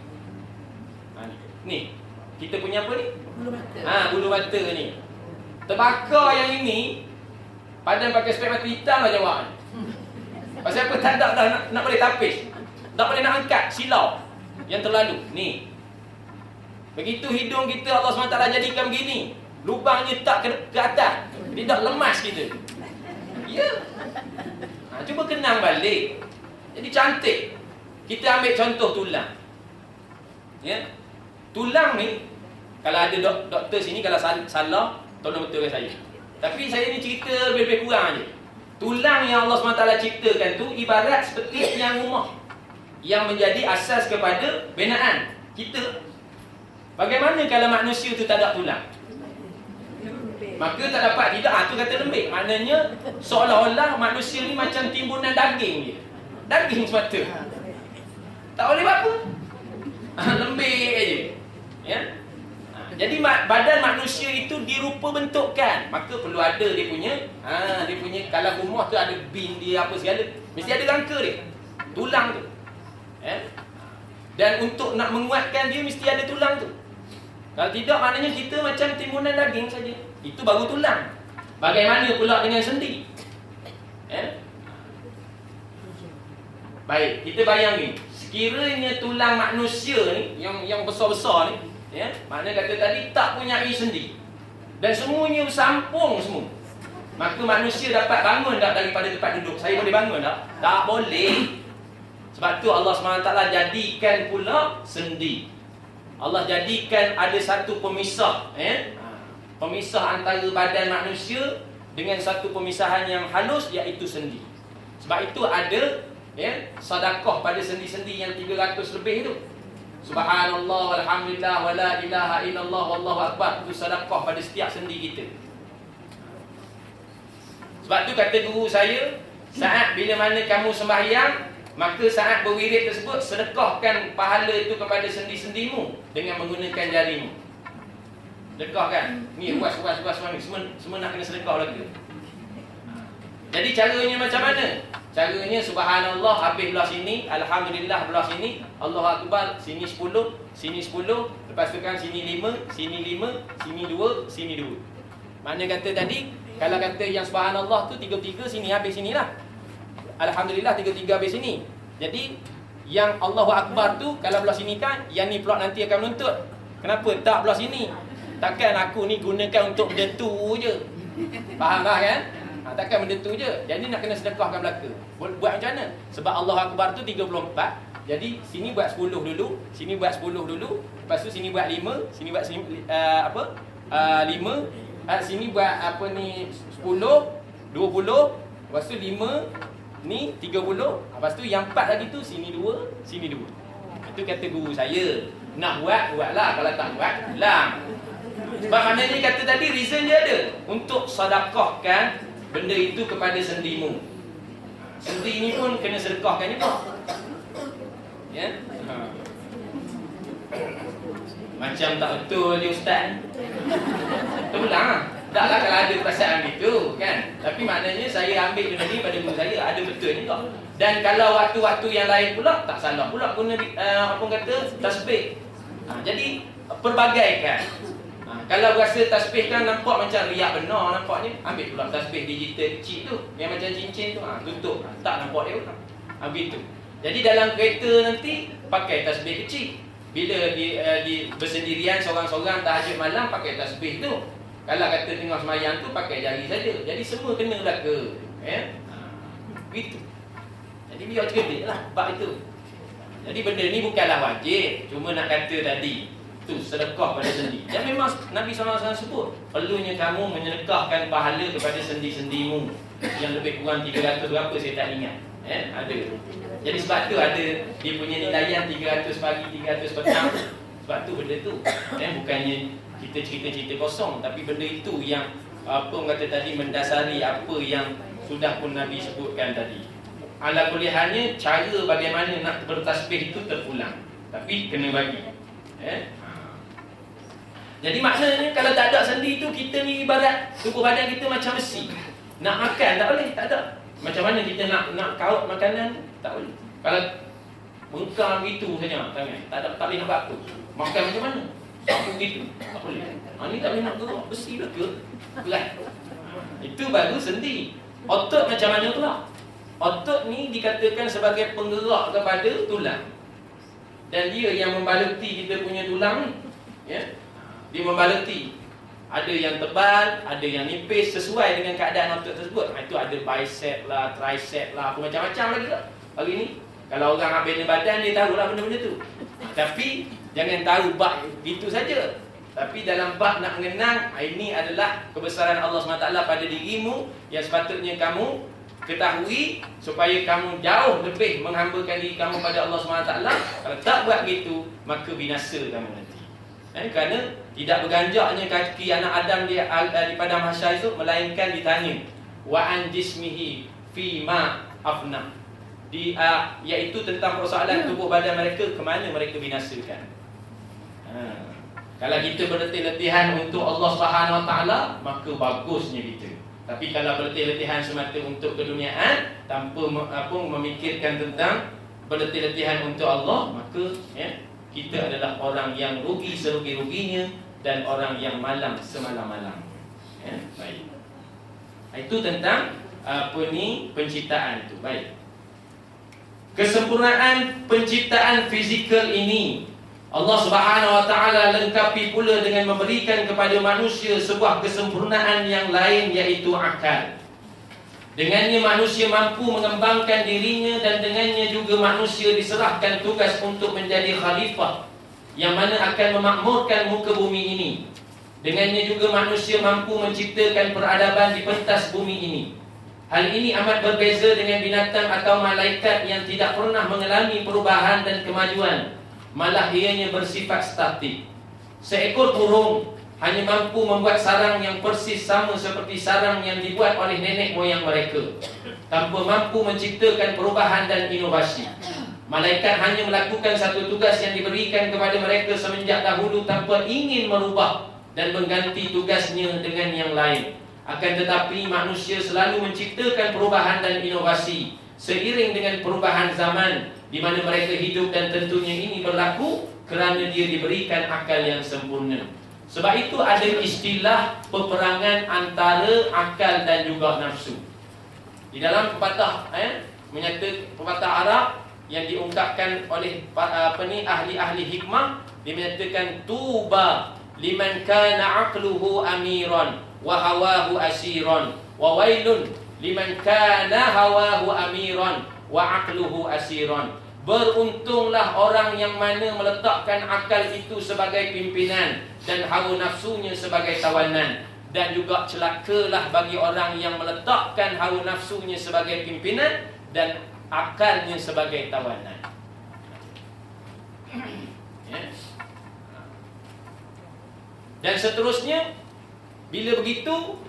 Ni, kita punya apa ni? Bulu mata. Bulu mata ni. Terbakar yang ini, padan pakai spek mata hitam lah jawab. Pasal apa? Tak ada dah nak boleh tapis. Tak boleh nak angkat, silau yang terlalu. Ni. Begitu hidung kita Allah SWT jadikan begini. Lubangnya tak ke atas. Dia tak lemas kita. Ya. Cuba kenang balik. Jadi cantik. Kita ambil contoh tulang. Tulang ni, kalau ada doktor sini, kalau salah, tolong betulkan saya. Tapi saya ni cerita lebih kurang je. Tulang yang Allah SWT ciptakan tu ibarat seperti tiang rumah yang menjadi asas kepada binaan kita. Bagaimana kalau manusia tu tak ada tulang? Maka tak dapat, tidak, tu kata lembik. Maknanya seolah-olah manusia ni macam timbunan daging je. Daging semata. Tak boleh buat apa. Lembik je. Jadi badan manusia itu dirupa bentukkan. Maka perlu ada dia punya kalau rumah tu ada bin dia apa segala, mesti ada rangka dia. Tulang tu. Dan untuk nak menguatkan dia mesti ada tulang tu. Kalau tidak, maknanya kita macam timbunan daging saja. Itu baru tulang. Bagaimana pula dengan sendi? Baik, kita bayangkan, sekiranya tulang manusia ni yang besar-besar ni, maknanya kata tadi tak punya sendi dan semuanya bersampung semua, maka manusia dapat bangun tak daripada tempat duduk? Saya boleh bangun tak? Tak boleh. Sebab tu Allah SWT jadikan pula sendi. Allah jadikan ada satu pemisah, pemisah antara badan manusia dengan satu pemisahan yang halus, iaitu sendi. Sebab itu ada sedekah pada sendi-sendi yang 300 lebih tu. Subhanallah, walhamdulillah, wala ilaha illallah, wallahu akbar. Itu sedekah pada setiap sendi kita. Sebab tu kata guru saya, saat bila mana kamu sembahyang, maka saat berwirid tersebut, sedekahkan pahala itu kepada sendi-sendimu dengan menggunakan jarimu. Sedekahkan. Ni ruas ni semua nak kena sedekah lagi. Jadi caranya macam mana? Caranya subhanallah habis belah sini, alhamdulillah belah sini, Allahu akbar sini 10, sini 10, lepas tu kan sini 5, sini 5, sini 2, sini 2. Mana kata tadi, kalau kata yang subhanallah tu 3 sini habis sinilah. Alhamdulillah 3 habis sini. Jadi yang Allahu akbar tu kalau belah sini kan, yang ni pula nanti akan menuntut. Kenapa tak belah sini? Takkan aku ni gunakan untuk benda tu je. Faham tak kan? Takkan benda tu je. Jadi nak kena sedekahkan belaka. Buat macam mana? Sebab Allahu akbar tu 34. Jadi sini buat 10 dulu, sini buat 10 dulu, lepas tu sini buat 5, sini buat 5, sini buat apa ni 10, 20, lepas tu 5 ni 30, lepas tu yang 4 lagi tu sini 2, sini 2. Itu kata guru saya. Nak buatlah, kalau tak buat lah. Sebab maknanya kata tadi reason dia ada untuk sedekahkan benda itu kepada sendimu. Sendi ni pun kena sedekahkan juga. Macam tak betul je ustaz. Betul lah. Taklah kalau ada perasaan gitu kan. Tapi maknanya saya ambil benda ni pada guru saya, ada betul juga. Dan kalau waktu-waktu yang lain pula tak salah pula guna apa kata tasbih. Jadi perbagaikan. Kalau rasa tasbih kan nampak macam riak benar nampaknya, ambil pula tasbih digital kecil tu yang macam cincin tu, tutup, tak nampak dia pula. Ambil tu. Jadi dalam kereta nanti pakai tasbih kecil. Bila di bersendirian seorang-seorang tahajud malam pakai tasbih tu. Kalau kata tengah semayang tu pakai jari saja. Jadi semua kena belaka. Gitu. Jadi biar cerdik lah bab itu. Jadi benda ni bukanlah wajib, cuma nak kata tadi tu sedekah pada sendi. Dan memang Nabi SAW sebut, perlunya kamu menyedekahkan pahala kepada sendi-sendimu yang lebih kurang 300 berapa saya tak ingat. Ada. Jadi sebab tu ada dia punya nilaian 300 pagi, 300 petang. Sebab tu benda tu. Bukannya kita cerita-cerita kosong, tapi benda itu yang apa orang kata tadi mendasari apa yang sudah pun Nabi sebutkan tadi. Ala kulihannya cara bagaimana nak bertasbih itu terpulang. Tapi kena bagi. Jadi maknanya kalau tak ada sendi tu, kita ni ibarat tubuh badan kita macam besi. Nak makan tak boleh, tak ada. Macam mana kita nak kaut makanan, tak boleh. Kalau bengkang begitu saja tangan, tak boleh nak buat apa. Makan macam mana? Sapu begitu, tak boleh. Ni tak boleh nak gerak, besi belaka. Berat. Itu baru sendi. Otot macam mana pula? Otot ni dikatakan sebagai penggerak kepada tulang. Dan dia yang membaluti kita punya tulang ni. Dia membaluti. Ada yang tebal, ada yang nipis sesuai dengan keadaan otot tersebut. Itu ada bicep lah, tricep lah, apa macam-macam lagi lah. Hari ni kalau orang bina badan dia tahulah benda-benda tu. Tapi jangan tahu bab itu saja. Tapi dalam bab nak mengenang, ini adalah kebesaran Allah SWT pada dirimu yang sepatutnya kamu ketahui supaya kamu jauh lebih menghambakan diri kamu pada Allah SWT. Kalau tak buat begitu, maka binasa kamu nanti. Kerana tidak berganjaknya kaki anak Adam di padang mahsyar itu, melainkan ditanya wa an jismihi fi ma afna, iaitu tentang persoalan tubuh badan mereka, ke mana mereka binasakan. Kalau kita berletih-letihan untuk Allah Subhanahu Wa Taala, maka bagusnya kita. Tapi kalau berletih-letihan semata untuk keduniaan tanpa memikirkan tentang berletih-letihan untuk Allah, maka kita adalah orang yang rugi serugi-ruginya dan orang yang malam semalam-malam. Baik. Itu tentang penciptaan itu. Baik. Kesempurnaan penciptaan fizikal ini Allah Subhanahu wa taala lengkapi pula dengan memberikan kepada manusia sebuah kesempurnaan yang lain, iaitu akal. Dengannya manusia mampu mengembangkan dirinya, dan dengannya juga manusia diserahkan tugas untuk menjadi khalifah yang mana akan memakmurkan muka bumi ini. Dengannya juga manusia mampu menciptakan peradaban di pentas bumi ini. Hal ini amat berbeza dengan binatang atau malaikat yang tidak pernah mengalami perubahan dan kemajuan, malah ianya bersifat statik. Seekor burung hanya mampu membuat sarang yang persis sama seperti sarang yang dibuat oleh nenek moyang mereka, tanpa mampu menciptakan perubahan dan inovasi. Malaikat hanya melakukan satu tugas yang diberikan kepada mereka semenjak dahulu tanpa ingin merubah dan mengganti tugasnya dengan yang lain. Akan tetapi manusia selalu menciptakan perubahan dan inovasi seiring dengan perubahan zaman di mana mereka hidup, dan tentunya ini berlaku kerana dia diberikan akal yang sempurna. Sebab itu ada istilah peperangan antara akal dan juga nafsu. Di dalam pepatah pepatah Arab yang diungkapkan oleh ahli-ahli hikmah, dia menyatakan tuba liman kana aqluhu amiran wa hawahu asiran, wa wailun liman kana hawahu amiran wa aqluhu asiran. Beruntunglah orang yang mana meletakkan akal itu sebagai pimpinan dan hawa nafsunya sebagai tawanan, dan juga celakalah bagi orang yang meletakkan hawa nafsunya sebagai pimpinan dan akalnya sebagai tawanan. Dan seterusnya, bila begitu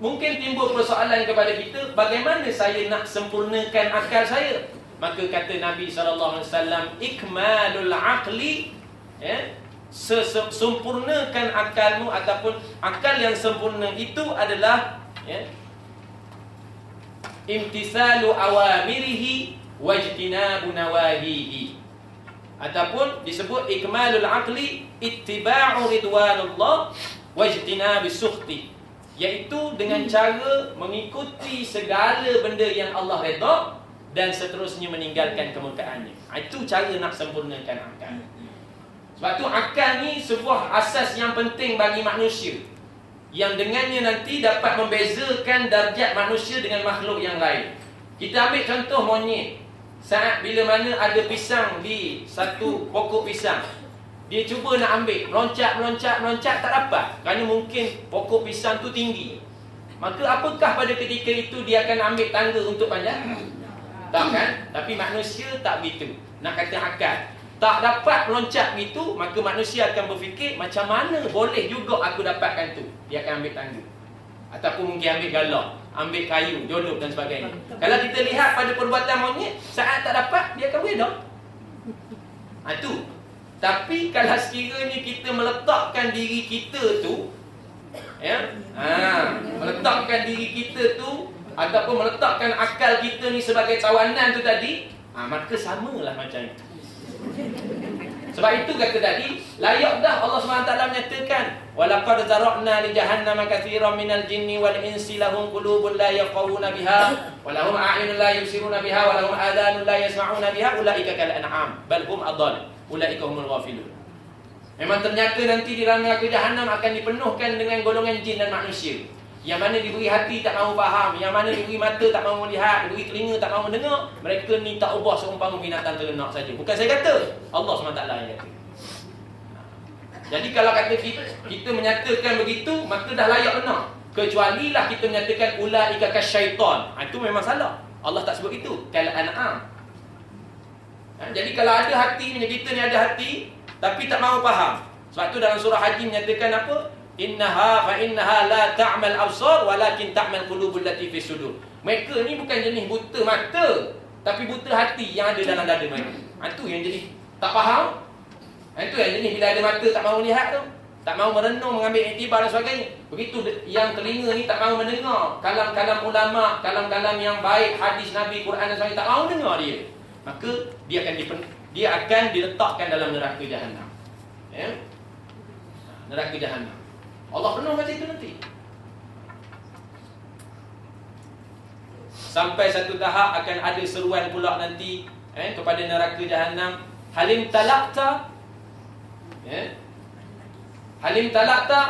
mungkin timbul persoalan kepada kita, bagaimana saya nak sempurnakan akal saya? Maka kata Nabi SAW, ikmalul aqli, sempurnakan akalmu, ataupun akal yang sempurna itu adalah imtisalu awamirihi wajtinabu nawahihi, ataupun disebut ikmalul aqli ittiba'u ridwanullah wajtinabu sukhti, iaitu dengan cara mengikuti segala benda yang Allah redha dan seterusnya meninggalkan kemurkaannya. Itu cara nak sempurnakan akal. Sebab tu akal ni sebuah asas yang penting bagi manusia, yang dengannya nanti dapat membezakan darjat manusia dengan makhluk yang lain. Kita ambil contoh monyet. Saat bila mana ada pisang di satu pokok pisang, dia cuba nak ambil, meloncat tak dapat, kerana mungkin pokok pisang tu tinggi. Maka apakah pada ketika itu dia akan ambil tangga untuk panjat? Tak kan? Tapi manusia tak begitu. Nak kata akal tak dapat meloncat begitu, maka manusia akan berfikir, macam mana boleh juga aku dapatkan tu. Dia akan ambil tangga, ataupun mungkin ambil galak, ambil kayu, jolok dan sebagainya. Kalau kita lihat pada perbuatan monyet, saat tak dapat, dia akan beredar. Itu. Tapi kalau sekiranya kita meletakkan diri kita tu, meletakkan diri kita tu, ataupun meletakkan akal kita ni sebagai tawanan tu tadi, maka samalah macam itu. Sebab itu kata tadi, layak dah Allah SWT menyatakan, walaqad zara'na li jahannama katsiran minal jinni wal insi lahum qulubun la yafqahuna biha wa lahum a'yunun la yubsiruna biha wa lahum adhanun la yasma'una biha ulaika kal an'am bal hum adall ulaika humul ghafilun. Memang ternyata nanti di dalam neraka Jahannam akan dipenuhkan dengan golongan jin dan manusia, yang mana diberi hati tak mahu faham, yang mana diberi mata tak mahu melihat, diberi telinga tak mahu dengar. Mereka ni tak ubah seumpama binatang ternak saja. Bukan saya kata, Allah SWT yang kata. Jadi kalau kata kita menyatakan begitu, maka dah layak benar. Kecualilah kita menyatakan ulaika kasyaitan. Itu memang salah. Allah tak sebut itu. Kal an'am. Jadi kalau ada hati, kita ni ada hati, tapi tak mahu faham. Sebab tu dalam surah Haji menyatakan apa? Innaha la ta'mal absar walakin ta'mal qulubul lati fis sudur. Mereka ni bukan jenis buta mata, tapi buta hati yang ada dalam dada mereka. Itu yang jadi tak faham. Itu yang jenis bila ada mata tak mahu lihat tu, tak mahu merenung, mengambil iktibar dan sebagainya. Begitu yang telinga ni tak mahu mendengar kalam-kalam ulama, kalam-kalam yang baik, hadis Nabi, Quran dan sebagainya, tak mahu dengar dia. maka dia akan diletakkan dalam neraka Jahannam. Ya? Neraka Jahannam. Allah penuh macam itu nanti. Sampai satu tahap akan ada seruan pula nanti kepada neraka Jahannam, halim talaqta, halim talaqta,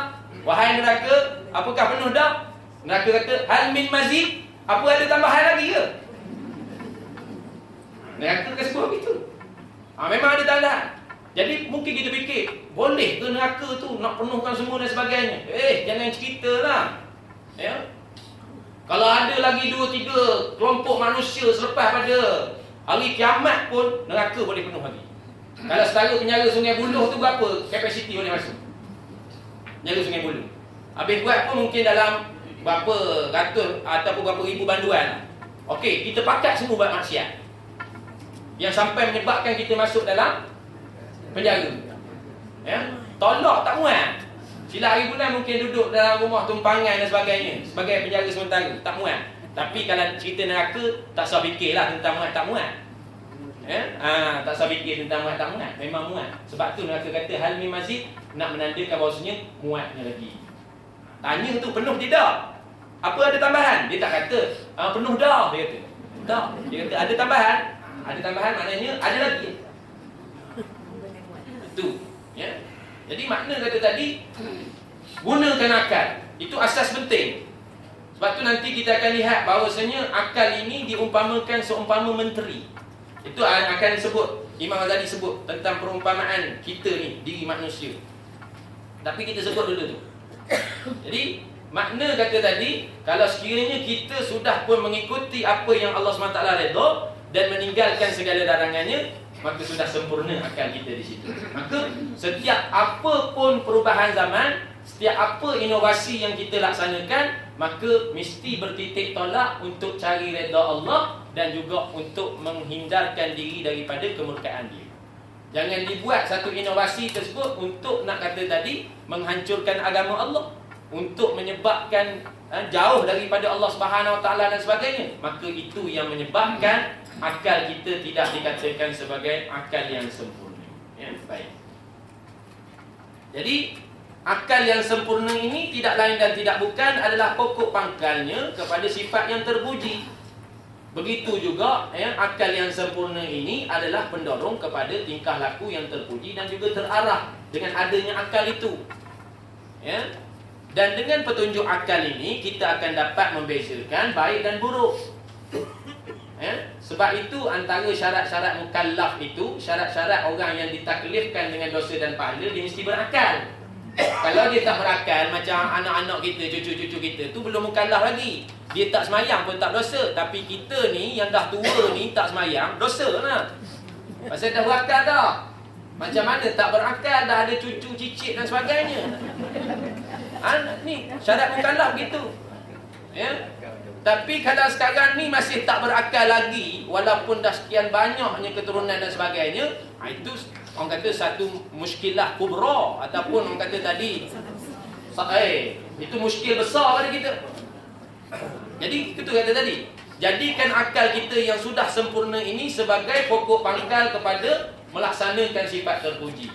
wahai neraka, apakah penuh dah? Neraka kata, hal min mazid, apa ada tambahan lagi ke? Neraka kasi buat begitu. Memang ada tambahan. Jadi mungkin kita fikir, boleh ke neraka tu nak penuhkan semua dan sebagainya? Jangan ceritalah. Ya. Kalau ada lagi 2-3 kelompok manusia selepas pada hari kiamat pun, neraka boleh penuh lagi. Kalau setara penjara Sungai Buloh tu berapa kapasiti boleh masuk? Penjara Sungai Buloh. Habis buat pun mungkin dalam berapa ratus ataupun berapa ribu banduan. Okey, kita pakat semua buat maksiat yang sampai menyebabkan kita masuk dalam penjara. Ya? Tolak tak muat. Sila hari bulan mungkin duduk dalam rumah tumpangan dan sebagainya sebagai penjara sementara, tak muat. Tapi kalau cerita neraka, tak usah fikirlah tentang muat tak muat. Tak usah fikir tentang muat tak muat. Memang muat. Sebab tu neraka kata hal min mazid, nak menandakan bahawasanya muatnya lagi. Tanya tu penuh tidak? Apa ada tambahan? Dia tak kata penuh dah, dia kata. Tak. Dia kata ada tambahan. Ada tambahan maknanya ada lagi. Itu. Ya. Jadi makna kata tadi, gunakan akal. Itu asas penting. Sebab tu nanti kita akan lihat bahawasanya akal ini diumpamakan seumpama menteri. Itu akan disebut, Imam Ghazali sebut tentang perumpamaan kita ni, diri manusia. Tapi kita sebut dulu tu. Jadi makna kata tadi, kalau sekiranya kita sudah pun mengikuti apa yang Allah SWT redha dan meninggalkan segala larangannya, maka sudah sempurna akal kita di situ. Maka setiap apa pun perubahan zaman, setiap apa inovasi yang kita laksanakan, maka mesti bertitik tolak untuk cari redha Allah dan juga untuk menghindarkan diri daripada kemurkaan dia. Jangan dibuat satu inovasi tersebut untuk nak kata tadi menghancurkan agama Allah, untuk menyebabkan jauh daripada Allah Subhanahu Wa Taala dan sebagainya. Maka itu yang menyebabkan akal kita tidak dikatakan sebagai akal yang sempurna. Ya, baik. Jadi akal yang sempurna ini tidak lain dan tidak bukan adalah pokok pangkalnya kepada sifat yang terpuji. Begitu juga akal yang sempurna ini adalah pendorong kepada tingkah laku yang terpuji dan juga terarah dengan adanya akal itu. Ya. Dan dengan petunjuk akal ini kita akan dapat membezakan baik dan buruk. Sebab itu antara syarat-syarat mukallaf itu, syarat-syarat orang yang ditaklifkan dengan dosa dan pahala, dia mesti berakal. Kalau dia tak berakal, macam anak-anak kita, cucu-cucu kita tu belum mukallaf lagi. Dia tak semayang pun tak dosa. Tapi kita ni yang dah tua ni tak semayang, dosa lah. Pasal dah berakal dah. Macam mana tak berakal, dah ada cucu, cicit dan sebagainya. Ni syarat mukallaf gitu. Ya. Tapi kalau sekarang ni masih tak berakal lagi, walaupun dah sekian banyaknya keturunan dan sebagainya, itu orang kata satu muskilah kubra, ataupun orang kata tadi itu muskil besar pada kita. Jadi itu kata tadi, jadikan akal kita yang sudah sempurna ini sebagai pokok pangkal kepada melaksanakan sifat terpuji.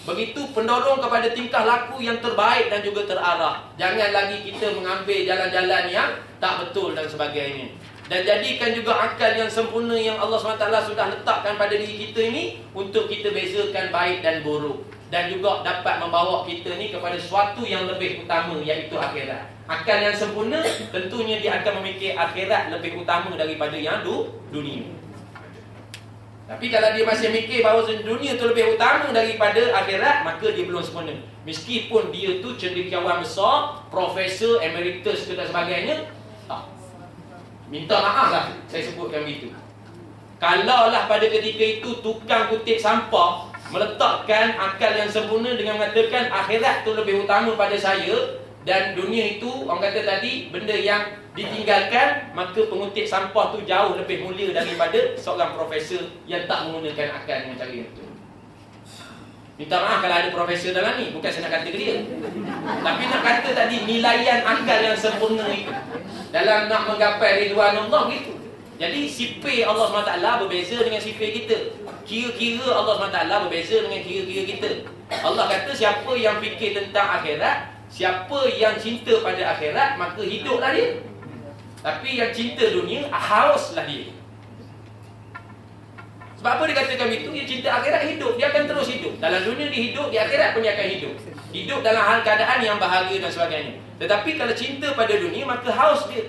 Begitu pendorong kepada tingkah laku yang terbaik dan juga terarah. Jangan lagi kita mengambil jalan-jalan yang tak betul dan sebagainya. Dan jadikan juga akal yang sempurna yang Allah SWT sudah letakkan pada diri kita ini untuk kita bezakan baik dan buruk. Dan juga dapat membawa kita ni kepada sesuatu yang lebih utama, iaitu akhirat. Akal yang sempurna tentunya dia akan memikir akhirat lebih utama daripada yang dunia. Tapi kalau dia masih mikir bahawa dunia tu lebih utama daripada akhirat, maka dia belum sempurna. Meskipun dia tu cendekiawan besar, profesor, emeritus dan sebagainya, tak. Minta maaf lah saya sebutkan begitu. Kalaulah pada ketika itu tukang kutip sampah meletakkan akal yang sempurna dengan mengatakan akhirat tu lebih utama pada saya, dan dunia itu orang kata tadi benda yang ditinggalkan, maka pengutip sampah tu jauh lebih mulia daripada seorang profesor yang tak menggunakan akal dengan cara yang betul. Minta maaf kalau ada profesor dalam ni, bukan saya nak kata dia. Tapi nak kata tadi nilaian akal yang sempurna itu dalam nak menggapai ridwan Allah gitu. Jadi sifat Allah SWT berbeza dengan sifat kita. Kira-kira Allah SWT berbeza dengan kira-kira kita. Allah kata siapa yang fikir tentang akhirat, siapa yang cinta pada akhirat, maka hiduplah dia. Tapi yang cinta dunia, hauslah dia. Sebab apa dia katakan begitu? Dia cinta akhirat, hidup. Dia akan terus hidup. Dalam dunia dia hidup, di akhirat pun dia akan hidup. Hidup dalam hal keadaan yang bahagia dan sebagainya. Tetapi kalau cinta pada dunia, maka haus dia.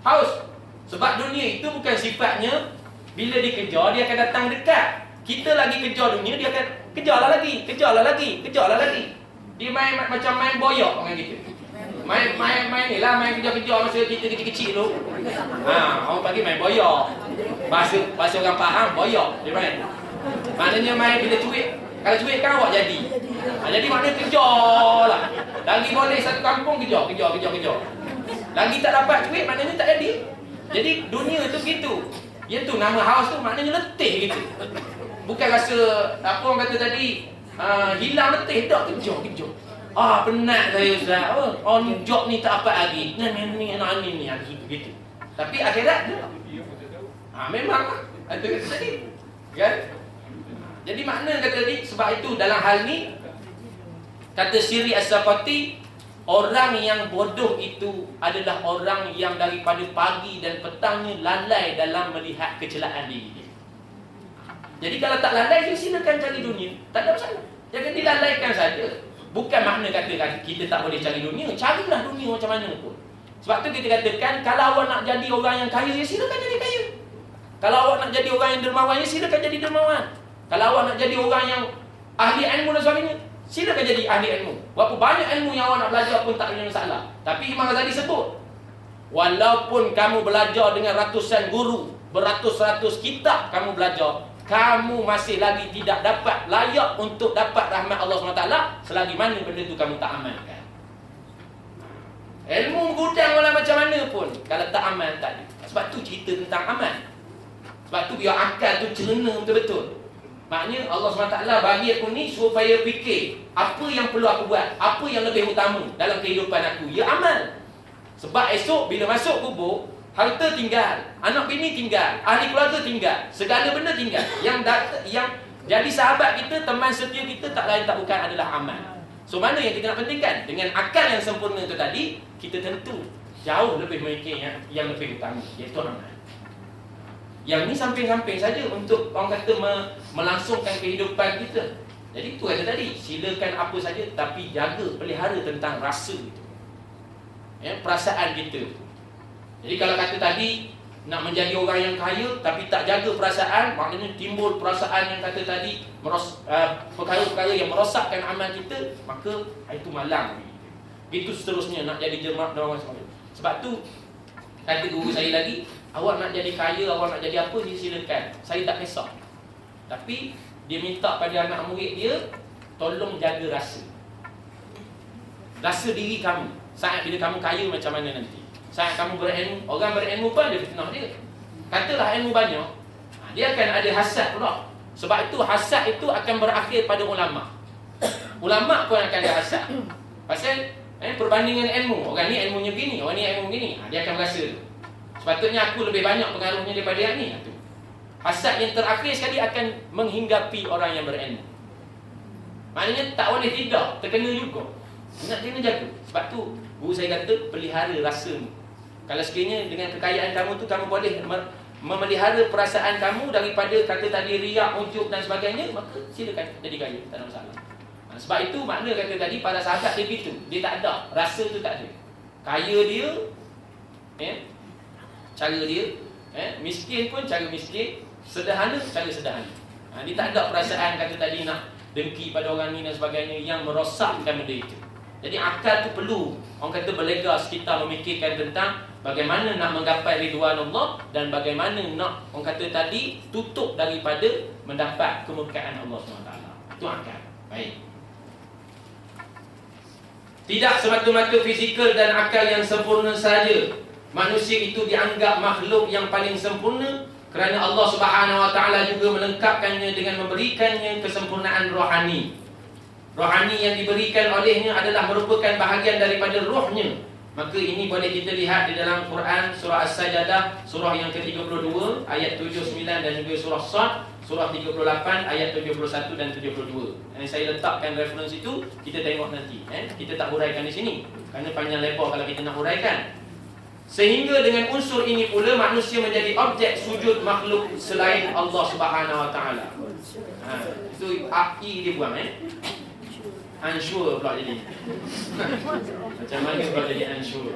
Haus. Sebab dunia itu bukan sifatnya bila dikejar, dia akan datang dekat. Kita lagi kejar dunia, dia akan kejarlah lagi, kejarlah lagi, kejarlah lagi. Dia main macam main boyok orang kita. Main ni lah, main kejar-kejar masa kita kecil-kecil tu. Orang panggil main boyok. Bahasa orang faham, boyok dia main. Maknanya main bila cuit. Kalau cuit kan awak jadi. Jadi maknanya kejar lah. Lagi boleh satu kampung kejar. Lagi tak dapat cuit, maknanya tak jadi. Jadi dunia tu begitu. Iaitu nama haus tu maknanya letih gitu. Bukan rasa apa orang kata tadi hilang letih, tak kejar. Penat saya Ustaz. Ni job ni tak dapat lagi. Ni gitu. Tapi akhirat dia. Memang ada kata tadi. Kan? Jadi makna kata tadi, sebab itu dalam hal ni kata Siri As-Saqati, orang yang bodoh itu adalah orang yang daripada pagi dan petangnya lalai dalam melihat kecelaan diri dia. Jadi kalau tak lalai, silakan cari dunia. Tak ada masalah. Jangan dilalaikan saja. Bukan makna kata kita tak boleh cari dunia. Carilah dunia macam mana pun. Sebab tu kita katakan, kalau awak nak jadi orang yang kaya, silakan jadi kaya. Kalau awak nak jadi orang yang dermawan, silakan jadi dermawan. Kalau awak nak jadi orang yang ahli ilmu dan sebagainya, silakan jadi ahli ilmu. Berapa banyak ilmu yang awak nak belajar pun tak ada masalah. Tapi Imam Ghazali sebut, walaupun kamu belajar dengan ratusan guru, beratus-ratus kitab kamu belajar, kamu masih lagi tidak dapat layak untuk dapat rahmat Allah SWT selagi mana benda itu kamu tak amalkan. Ilmu gudang walau macam mana pun, kalau tak amal tak ada. Sebab tu cerita tentang amal. Sebab tu biar akal tu cerna betul-betul. Maknanya Allah SWT bagi aku ni supaya fikir apa yang perlu aku buat, apa yang lebih utama dalam kehidupan aku. Ya amal. Sebab esok bila masuk kubur, harta tinggal, anak bini tinggal, ahli keluarga tinggal, segala benda tinggal. Yang jadi sahabat kita, teman setia kita tak lain tak bukan adalah amal. So mana yang kita nak pentingkan? Dengan akal yang sempurna itu tadi, kita tentu jauh lebih memikir yang lebih utama, iaitu amal. Yang ni samping-samping saja untuk orang kata melangsungkan kehidupan kita. Jadi itu kata tadi, silakan apa saja tapi jaga, pelihara tentang rasa itu. Perasaan kita. Jadi kalau kata tadi nak menjadi orang yang kaya tapi tak jaga perasaan, maknanya timbul perasaan yang kata tadi perkara-perkara yang merosakkan amal kita, maka itu malang. Itu seterusnya nak jadi jermak dan orang semua. Sebab tu kata guru saya lagi, awak nak jadi kaya, awak nak jadi apa, silakan. Saya tak kisah. Tapi dia minta pada anak murid dia, tolong jaga rasa. Rasa diri kamu. Saat bila kamu kaya macam mana nanti. Saat kamu berilmu, orang berilmu pun ada fitnah dia. Katalah ilmu banyak, dia akan ada hasad pula. Sebab itu hasad itu akan berakhir pada ulama. Ulama pun akan ada hasad. Pasal perbandingan ilmu. Orang ni ilmunya begini, orang ni ilmu begini. Dia akan rasa tu. Sepatutnya aku lebih banyak pengaruhnya daripada yang ni. Hasad yang terakhir sekali akan menghinggapi orang yang berilmu. Maknanya tak boleh tidak, terkena juga. Nak kena jaga. Sebab tu guru saya kata, pelihara rasamu. Kalau sekiranya dengan kekayaan kamu tu, kamu boleh memelihara perasaan kamu daripada kata tadi riak, ujub dan sebagainya, maka silakan jadi kaya, tak ada masalah. Sebab itu makna kata tadi, para sahabat dia begitu. Dia tak ada, rasa tu tak ada. Kaya dia, cara dia, miskin pun cara miskin, sederhana cara sederhana. Dia tak ada perasaan kata tadi nak dengki pada orang ni dan sebagainya yang merosakkan benda itu. Jadi akal tu perlu, orang kata berlegas kita memikirkan tentang bagaimana nak menggapai ridwan Allah dan bagaimana nak, orang kata tadi, tutup daripada mendapat kemurkaan Allah SWT. Itu akal. Baik. Tidak semata-mata fizikal dan akal yang sempurna saja manusia itu dianggap makhluk yang paling sempurna, kerana Allah Subhanahu Wa Taala juga melengkapkannya dengan memberikannya kesempurnaan rohani. Rohani yang diberikan olehnya adalah merupakan bahagian daripada rohnya Maka ini boleh kita lihat di dalam Quran surah As-Sajdah surah yang ke-32 ayat 7, 9 dan juga surah Sad surah 38 ayat 71 dan 72. Saya letakkan reference itu, kita tengok nanti. Kita tak huraikan di sini kerana panjang lebar kalau kita nak huraikan. Sehingga dengan unsur ini pula manusia menjadi objek sujud makhluk selain Allah Subhanahu Wa Taala. Itu I dia buang unsure pula jadi. Macam mana pula jadi unsure.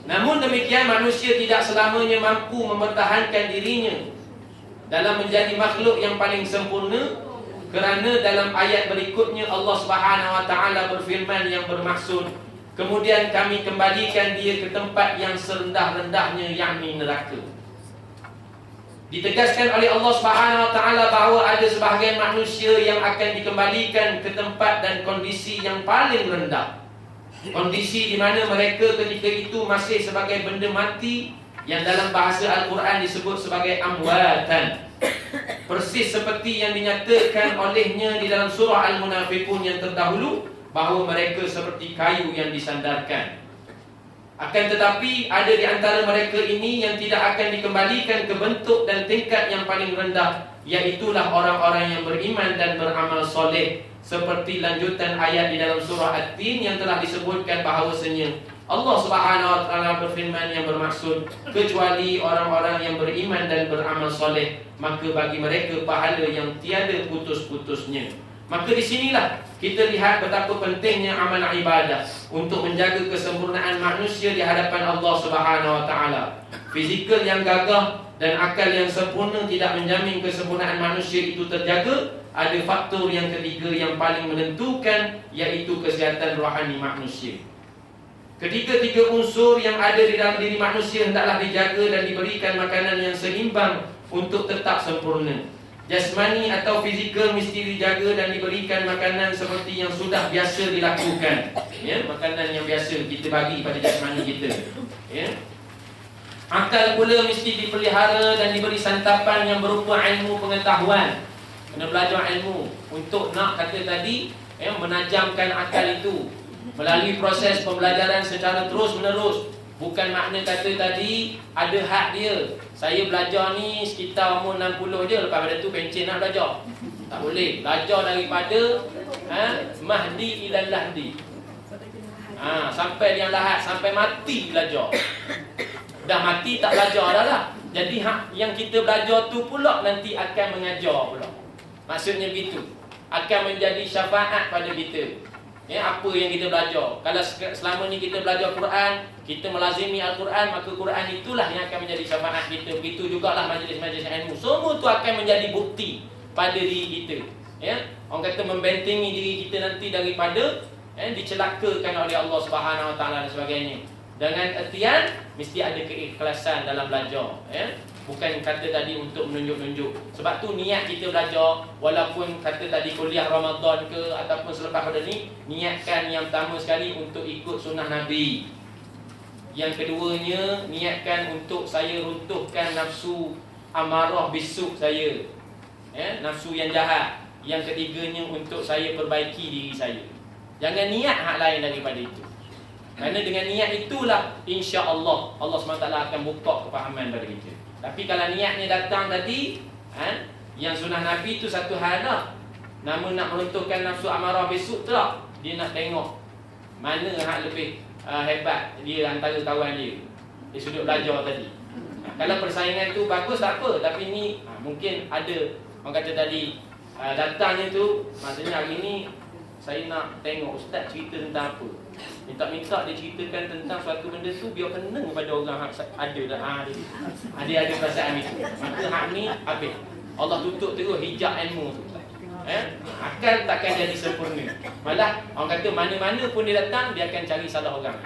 Namun demikian manusia tidak selamanya mampu mempertahankan dirinya dalam menjadi makhluk yang paling sempurna, kerana dalam ayat berikutnya Allah Subhanahu Wa Taala berfirman yang bermaksud, kemudian kami kembalikan dia ke tempat yang serendah-rendahnya, yakni neraka. Ditegaskan oleh Allah Subhanahu Wa Taala bahawa ada sebahagian manusia yang akan dikembalikan ke tempat dan kondisi yang paling rendah. Kondisi di mana mereka ketika itu masih sebagai benda mati, yang dalam bahasa Al-Quran disebut sebagai amwatan. Persis seperti yang dinyatakan olehnya di dalam surah Al-Munafiqun yang terdahulu, bahawa mereka seperti kayu yang disandarkan. Akan tetapi ada di antara mereka ini yang tidak akan dikembalikan ke bentuk dan tingkat yang paling rendah, iaitulah orang-orang yang beriman dan beramal soleh. Seperti lanjutan ayat di dalam surah At-Tin yang telah disebutkan bahawasanya Allah Subhanahu Wa Taala berfirman yang bermaksud, kecuali orang-orang yang beriman dan beramal soleh, maka bagi mereka pahala yang tiada putus-putusnya. Maka di sinilah kita lihat betapa pentingnya amal ibadah untuk menjaga kesempurnaan manusia di hadapan Allah Subhanahu Wa Taala. Fizikal yang gagah dan akal yang sempurna tidak menjamin kesempurnaan manusia itu terjaga. Ada faktor yang ketiga yang paling menentukan, iaitu kesihatan rohani manusia. Ketiga-tiga unsur yang ada di dalam diri manusia hendaklah dijaga dan diberikan makanan yang seimbang untuk tetap sempurna. Jasmani atau fizikal mesti dijaga dan diberikan makanan seperti yang sudah biasa dilakukan. Makanan yang biasa kita bagi pada jasmani kita. Akal pula mesti dipelihara dan diberi santapan yang berupa ilmu pengetahuan. Kena belajar ilmu untuk nak kata tadi menajamkan akal itu melalui proses pembelajaran secara terus menerus. Bukan makna kata tadi ada had dia. Saya belajar ni sekitar umur 60 je, lepas pada tu pencen nak belajar. Tak boleh. Belajar daripada Mahdi ilal Lahdi. Sampai yang lahat, sampai mati belajar. Dah mati tak belajar dah lah. Jadi yang kita belajar tu pula nanti akan mengajar pula. Maksudnya begitu. Akan menjadi syafaat pada kita. Apa yang kita belajar. Kalau selama ni kita belajar Quran, kita melazimi Al-Quran, maka Quran itulah yang akan menjadi syafaat kita. Begitu jugalah majlis-majlis ilmu. Semua tu akan menjadi bukti pada diri kita. Orang kata membentengi diri kita nanti daripada dicelakakan oleh Allah Subhanahu Wa Taala dan sebagainya. Dengan ertian mesti ada keikhlasan dalam belajar. Bukan kata tadi untuk menunjuk-nunjuk. Sebab tu niat kita belajar, walaupun kata tadi kuliah Ramadan ke ataupun selepas pada ni, niatkan yang pertama sekali untuk ikut sunnah Nabi. Yang keduanya, niatkan untuk saya runtuhkan nafsu amarah bisuk saya, nafsu yang jahat. Yang ketiganya, untuk saya perbaiki diri saya. Jangan niat hak lain daripada itu. Kerana dengan niat itulah insya-Allah Allah SWT akan buka kefahaman pada kita. Tapi kalau niatnya datang tadi, yang sunnah Nabi itu satu hal dah. Namun nak meruntuhkan nafsu amarah besok tu lah, dia nak tengok mana hak lebih hebat dia antara kawan dia. Dia sudut belajar tadi. Kalau persaingan tu bagus tak apa, tapi ni mungkin ada orang kata tadi datangnya tu, maksudnya hari ni saya nak tengok ustaz cerita tentang apa. Minta-minta dia ceritakan tentang suatu benda tu biar kena pada orang ada dah. Dia ada perasaan itu. Maka hak ni habis. Allah tutup terus hijab ilmu tu. Akal takkan jadi sempurna. Malah orang kata mana-mana pun dia datang, dia akan cari salah orang.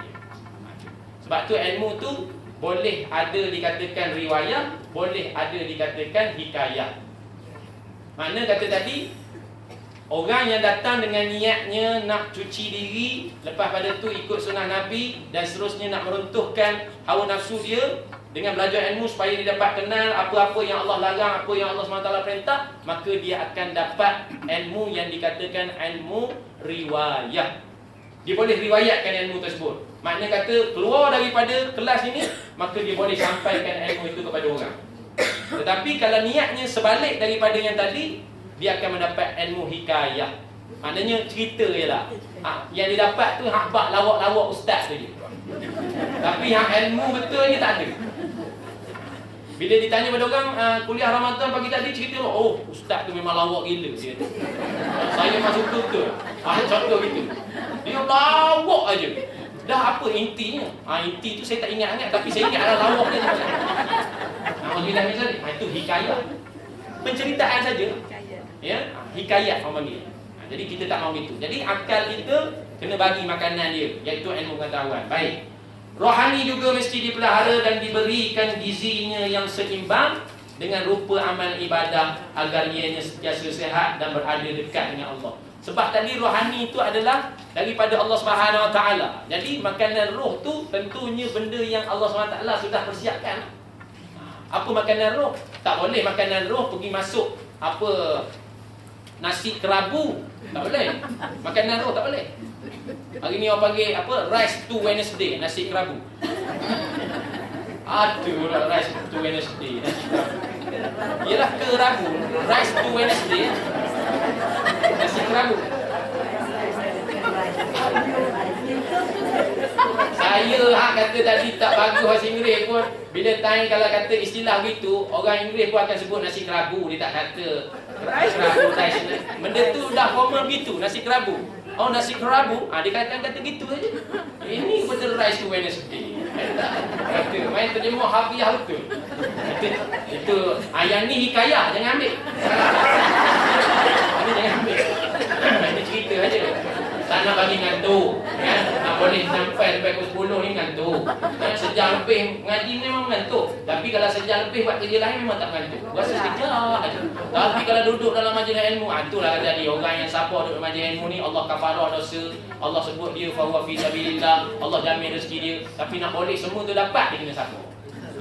Sebab tu ilmu tu boleh ada dikatakan riwayah, boleh ada dikatakan hikayah. Mana kata tadi, orang yang datang dengan niatnya nak cuci diri, lepas pada tu ikut sunnah Nabi dan seterusnya nak meruntuhkan hawa nafsu dia dengan belajar ilmu supaya dia dapat kenal apa-apa yang Allah larang, apa yang Allah SWT perintah, maka dia akan dapat ilmu yang dikatakan ilmu riwayah. dia boleh riwayatkan ilmu tersebut. Maknanya kata keluar daripada kelas ini, maka dia boleh sampaikan ilmu itu kepada orang. Tetapi kalau niatnya sebalik daripada yang tadi, dia akan mendapat ilmu hikayah. Maknanya cerita je lah. Yang dia dapat tu hak bak lawak-lawak ustaz tu je. Tapi yang ilmu betul ni tak ada. Bila ditanya pada orang, kuliah Ramadan pagi tadi cerita, oh ustaz tu memang lawak gila dia tu. Saya masuk betul. Contoh gitu. Dia lawak aja. Dah apa intinya? Inti tu saya tak ingat-ingat, tapi saya ingat ada lawak dia. Alhamdulillah misalnya, itu hikayat. Penceritaan saja. Ya, hikayat orang panggil. Jadi kita tak mahu itu. Jadi akal kita kena bagi makanan dia, iaitu ilmu pengetahuan. Baik. Rohani juga mesti dipelihara dan diberikan gizinya yang seimbang dengan rupa amal ibadah agar ianya sentiasa sihat dan berada dekat dengan Allah. Sebab tadi rohani itu adalah daripada Allah Subhanahu Wa Taala. Jadi makanan roh tu tentunya benda yang Allah Subhanahu Wa Taala sudah persiapkan. Apa makanan roh? Tak boleh makanan roh pergi masuk apa nasi kerabu. Tak boleh. Makanan roh tak boleh. Hari ni orang panggil apa? Rice to Wednesday, nasi kerabu. Aduh, rice to Wednesday, nasi kerabu. Yalah kerabu, rice to Wednesday. Nasi kerabu. Saya kata tadi tak bagus bahasa Inggeris pun. Bila tanya kalau kata istilah begitu, orang Inggeris pun akan sebut nasi kerabu. Dia tak kata rice kerabu. Benda tu dah formal begitu, nasi kerabu. Oh nasi kerabu, dia kata gitu aja. Ini betul rice to Wednesday. Kata, main terjemah harfiah betul. Itu yang ni hikayah, jangan ambil. Ini jangan ambil. Ini cerita aja. Tak nak bagi ngantuk, kan? Tak boleh sampai pukul 10 ni ngantuk. Sejam lebih ngaji memang ngantuk. Tapi kalau sejam lebih buat kerja lain memang tak ngantuk. Rasa sekejap aja. Tapi kalau duduk dalam majlis ilmu, itulah jadi orang yang siapa duduk dalam majlis ilmu ni Allah kafarah dosa, Allah sebut dia fa huwa fi sabilillah, Allah jamin rezeki dia. Tapi nak boleh semua tu dapat dia kena sabar.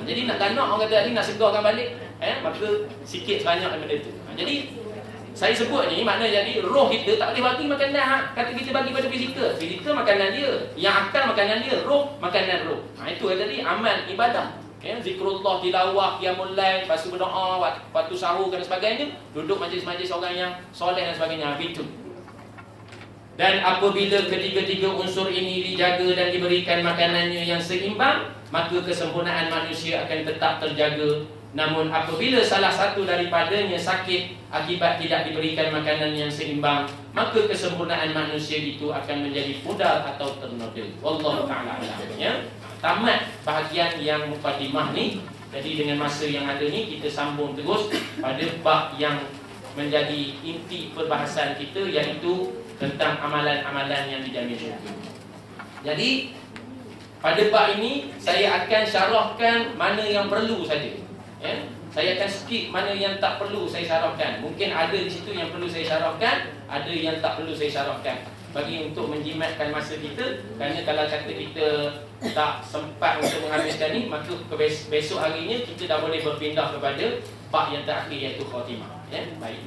Jadi nak ganak orang kata tadi nak segarkan balik, maka sikit sebanyak benda tu. Jadi saya sebut ni makna jadi roh kita tak boleh bagi makanan. Kata kita bagi pada fizikal. Fizikal makanan dia. Yang akal makanan dia. Roh makanan roh. Itu tadi amal ibadah. Zikrullah, tilawah, qiyamul lail, lepas tu berdoa, waktu sahur dan sebagainya. Duduk majlis-majlis orang yang soleh dan sebagainya. Itu. Dan apabila ketiga-tiga unsur ini dijaga dan diberikan makanannya yang seimbang, maka kesempurnaan manusia akan tetap terjaga. Namun apabila salah satu daripadanya sakit akibat tidak diberikan makanan yang seimbang, maka kesempurnaan manusia itu akan menjadi pudar atau ternodai. Wallahu ta'ala alam. Ya. Tamat bahagian yang mukadimah ni. Jadi dengan masa yang ada ni, kita sambung terus pada bab yang menjadi inti perbahasan kita, iaitu tentang amalan-amalan yang dijamin syurga. Jadi pada bab ini saya akan syarahkan mana yang perlu saja. Saya akan skip mana yang tak perlu saya syarahkan. Mungkin ada di situ yang perlu saya syarahkan, ada yang tak perlu saya syarahkan, bagi untuk menjimatkan masa kita. Kerana kalau kata kita tak sempat untuk menghabiskan ni, maka besok harinya kita dah boleh berpindah kepada bab yang terakhir, iaitu khatimah. Baik.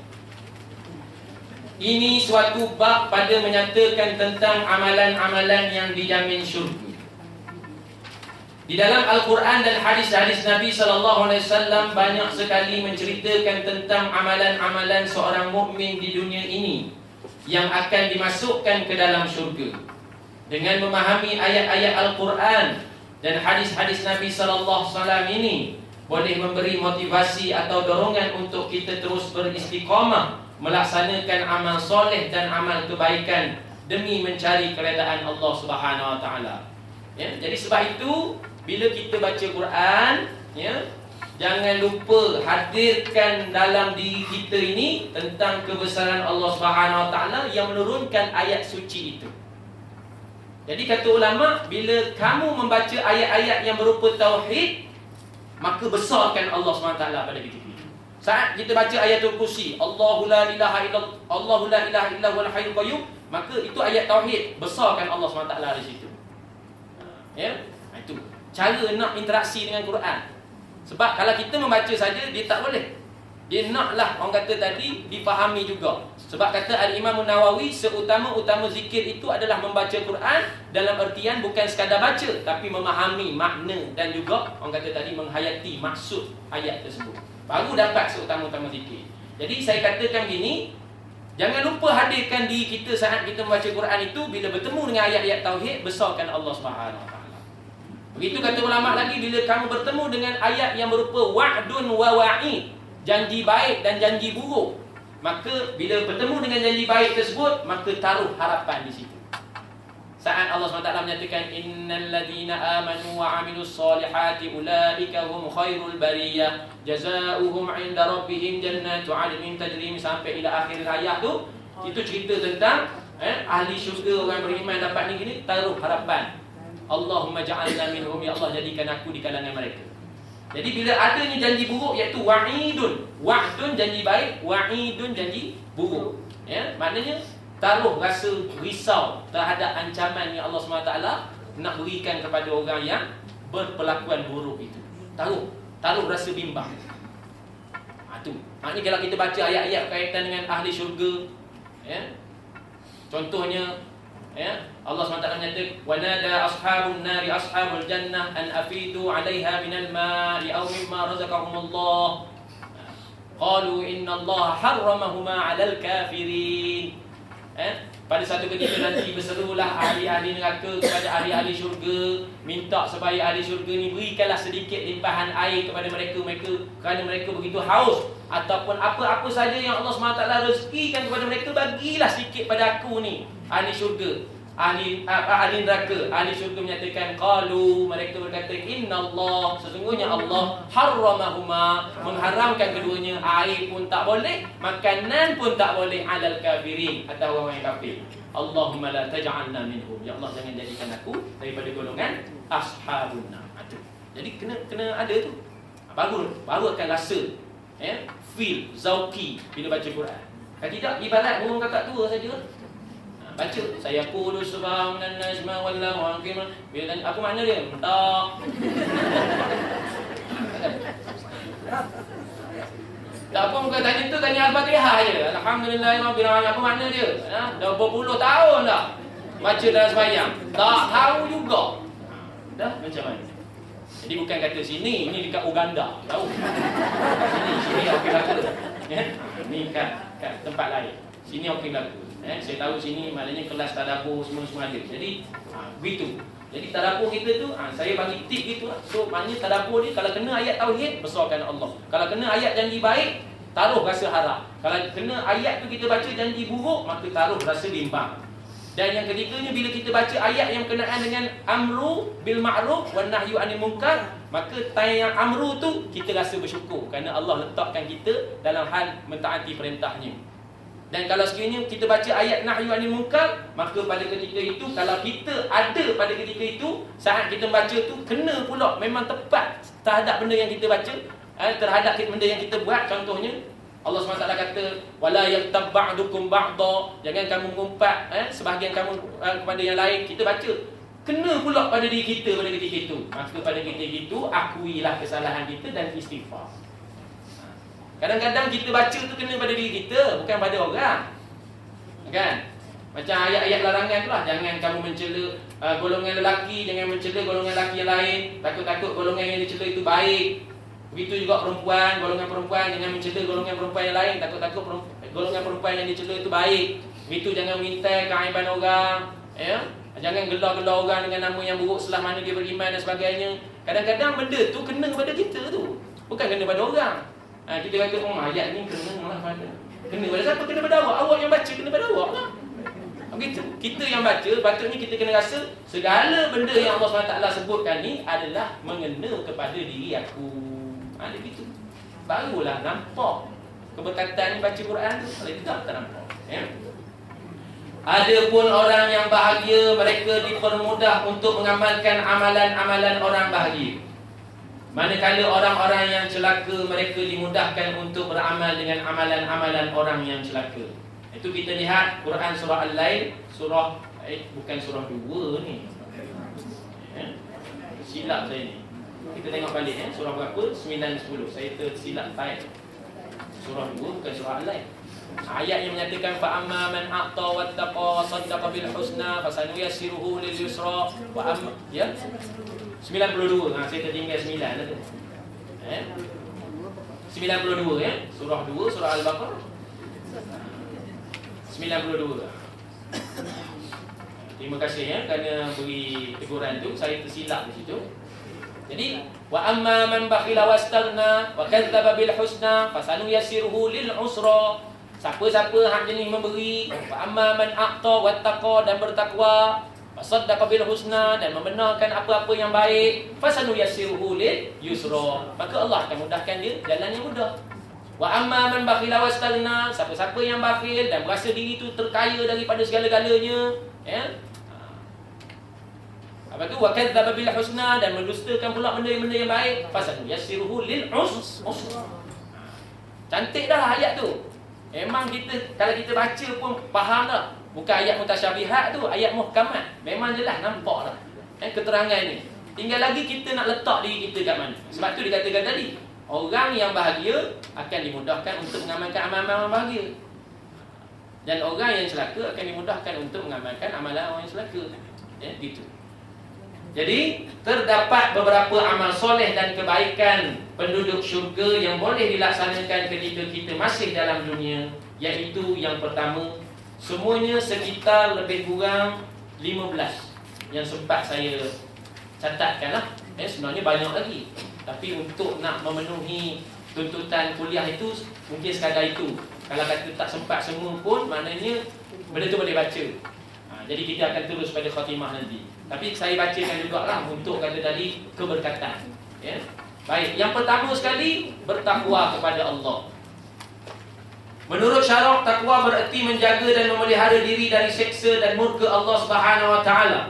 Ini suatu bab pada menyatakan tentang amalan-amalan yang dijamin syurga. Di dalam Al-Quran dan hadis-hadis Nabi SAW banyak sekali menceritakan tentang amalan-amalan seorang mukmin di dunia ini yang akan dimasukkan ke dalam syurga. Dengan memahami ayat-ayat Al-Quran dan hadis-hadis Nabi SAW ini boleh memberi motivasi atau dorongan untuk kita terus beristiqamah melaksanakan amal soleh dan amal kebaikan demi mencari keredaan Allah Subhanahu Wa Taala. Jadi sebab itu bila kita baca Quran, jangan lupa hadirkan dalam diri kita ini tentang kebesaran Allah Subhanahu Wa Taala yang menurunkan ayat suci itu. Jadi kata ulama, bila kamu membaca ayat-ayat yang berupa tauhid, maka besarkan Allah Subhanahu Wa Taala pada diri kita. Saat kita baca ayatul kursi, Allahu la ilaha illallah, Allahu la ilaha illa huwal hayyul qayyum, maka itu ayat tauhid, besarkan Allah Subhanahu Wa Taala di situ. Itu cara nak interaksi dengan Quran. Sebab kalau kita membaca saja, dia tak boleh. Dia naklah orang kata tadi difahami juga. Sebab kata Al-Imam Nawawi, seutama-utama zikir itu adalah membaca Quran dalam artian bukan sekadar baca, tapi memahami makna dan juga orang kata tadi menghayati maksud ayat tersebut. Baru dapat seutama-utama zikir. Jadi saya katakan gini, jangan lupa hadirkan diri kita saat kita membaca Quran itu, bila bertemu dengan ayat-ayat tauhid, besarkan Allah Subhanahu Wa Taala. Begitu kata ulama lagi, bila kamu bertemu dengan ayat yang berupa wa'dun wa wa'id, janji baik dan janji buruk, maka bila bertemu dengan janji baik tersebut, maka taruh harapan di situ. Saat Allah SWT menyatakan innal ladzina amanu wa 'amilus solihati ulaika hum khairul bariyah jazaohum 'inda rabbihim jannatu 'adnin tajri sampai ila akhir ayat tu, itu cerita tentang ahli syurga, orang beriman dapat ni gini, taruh harapan. Allahumma ja'alna minhum, ya Allah jadikan aku di kalangan mereka. Jadi bila adanya janji buruk, iaitu wa'idun. Wa'dun janji baik, wa'idun janji buruk. Ya, maknanya taruh rasa risau terhadap ancaman yang Allah SWT nak berikan kepada orang yang berpelakuan buruk itu. Taruh rasa bimbang. Tu. Maknanya kalau kita baca ayat-ayat berkaitan dengan ahli syurga, ya. Contohnya, ya, Allah SWT menyatakan wanada ashabun nari ashabul jannah an afidu 'alaiha minal ma'i aw mimma razaqahumullah qalu innallaha harramahuma 'alal kafirin. Pada satu ketika nanti berserulah ahli-ahli neraka kepada ahli-ahli syurga, minta supaya ahli syurga ni berikanlah sedikit limpahan air kepada mereka kerana mereka begitu haus, ataupun apa-apa saja yang Allah SWT rezekikan kepada mereka, bagilah sedikit pada aku ni ahli syurga. Ahli neraka, ahli syurga menyatakan qalu, mereka berkata innallah, sesungguhnya Allah harramahuma, mengharamkan keduanya, air pun tak boleh, makanan pun tak boleh, alal kafirin, atau orang yang kafir. Allahumma la taj'alna minhum, ya Allah jangan jadikan aku daripada golongan ashabun nar. Jadi kena ada tu, baru akan rasa feel zauqi bila baca Quran. Kalau tidak, ibarat burung kakak tua saja. Baca saya qulu subhanan najma wallahu aqim, bila tanya apa makna dia, tak. Tak apa muka tanya tu, tanya Al-Fatihah je. Alhamdulillahirabbil alamin, apa makna dia? Dah berpuluh tahun dah baca dalam sembahyang, tak tahu juga. Dah macam mana? Jadi bukan kata sini, ini dekat Uganda, tahu. Sini okey laku. Ni kat tempat lain. Sini okey laku. Saya tahu sini maknanya kelas tadabbur semua ada. Jadi begitu. Jadi tadabbur kita tu saya bagi tip gitu lah. So maknanya tadabbur ni kalau kena ayat tauhid, besarkan Allah. Kalau kena ayat janji baik, taruh rasa harap. Kalau kena ayat tu kita baca janji buruk, maka taruh rasa bimbang. Dan yang ketiganya, bila kita baca ayat yang berkenaan dengan amru bil ma'ruf wan nahyu anil munkar, maka yang amru tu kita rasa bersyukur kerana Allah letakkan kita dalam hal mentaati perintahnya. Dan kalau sekiranya kita baca ayat nahyu anil munkar, maka pada ketika itu, kalau kita ada pada ketika itu, saat kita baca tu kena pula, memang tepat terhadap benda yang kita baca, terhadap benda yang kita buat. Contohnya Allah SWT kata wala yaktab ba'dukum ba'da, jangan kamu mengumpat sebahagian kamu kepada yang lain. Kita baca kena pula pada diri kita pada ketika itu, maka pada ketika itu akuilah kesalahan kita dan istighfar. Kadang-kadang kita baca tu kena pada diri kita, bukan pada orang. Kan? Macam ayat-ayat larangan tu lah. Jangan kamu mencela golongan lelaki, jangan mencela golongan lelaki yang lain. Takut-takut golongan yang dicela itu baik. Begitu juga perempuan, golongan perempuan, jangan mencela golongan perempuan yang lain. Takut-takut golongan perempuan yang dicela itu baik. Begitu jangan minta keaiban orang, ya? Jangan gelar-gelar orang dengan nama yang buruk setelah mana dia beriman dan sebagainya. Kadang-kadang benda tu kena pada kita tu, bukan kena pada orang. Kita kata ayat ni kena lah pada. Kena pada siapa? Kena pada awak. Awak yang baca kena pada awak lah. Begitu. Kita yang baca, patutnya kita kena rasa segala benda yang Allah SWT sebutkan ni adalah mengena kepada diri aku. Begitu. Barulah nampak keberkatan ni baca Quran tu. Kalau tidak, tak nampak. Ada pun orang yang bahagia, mereka dipermudah untuk mengamalkan amalan-amalan orang bahagia. Manakala orang-orang yang celaka, mereka dimudahkan untuk beramal dengan amalan-amalan orang yang celaka. Itu kita lihat Quran surah Al-Lail, bukan surah 2 ni. Silap saya ni. Kita tengok balik surah berapa? 9, 10. Saya tersilap tayar. Surah 2 bukan surah Al-Lail. Ayat yang menyatakan fa amma man a'ta wattaqa wa saddaqa bil husna fasanuyassiruhu lil yusra wa amma ya 92. Saya tertinggal 9 dah tu. 92 ya. Surah 2 surah Al-Baqarah. 92. Terima kasih ya kerana beri teguran tu, saya tersilap di situ. Jadi wa amma man bakhila wastaghna wa kadzdzaba bil husna fasanuyassiruhu lil usra. Siapa-siapa hak jenis memberi, wa amma man a'ta wattaqa dan bertakwa, wa saddaqa bil husna dan membenarkan apa-apa yang baik, fasanuyassiruhu lil yusra. Maka Allah akan mudahkan dia jalan yang mudah. Wa amma man bakhila wastaghna, siapa-siapa yang bakhil dan berasa diri itu terkaya daripada segala-galanya, ya. Apa tu wa kadzdzaba bil husna dan mendustakan pula benda-benda yang baik, fasanuyassiruhu lil usra. Cantik dah ayat tu. Memang kita, kalau kita baca pun faham dah. Bukan ayat mutasyabihat tu, ayat muhkamat. Memang jelas, nampak dah keterangan ni. Tinggal lagi kita nak letak diri kita kat mana. Sebab tu dikatakan tadi, orang yang bahagia akan dimudahkan untuk mengamalkan amalan-amalan bahagia. Dan orang yang celaka akan dimudahkan untuk mengamalkan amalan orang yang celaka. Ya, gitu. Jadi, terdapat beberapa amal soleh dan kebaikan penduduk syurga yang boleh dilaksanakan ketika kita masih dalam dunia. Iaitu yang pertama, semuanya sekitar lebih kurang 15 yang sempat saya catatkan lah. Sebenarnya banyak lagi. Tapi untuk nak memenuhi tuntutan kuliah itu, mungkin sekadar itu. Kalau kata tak sempat semua pun, maknanya benda tu boleh baca. Jadi kita akan terus pada khatimah nanti. Tapi saya bacakan jugalah untuk kata tadi keberkatan. Ya. Baik, yang pertama sekali bertakwa kepada Allah. Menurut syarak, takwa bererti menjaga dan memelihara diri dari seksa dan murka Allah Subhanahu Wa Taala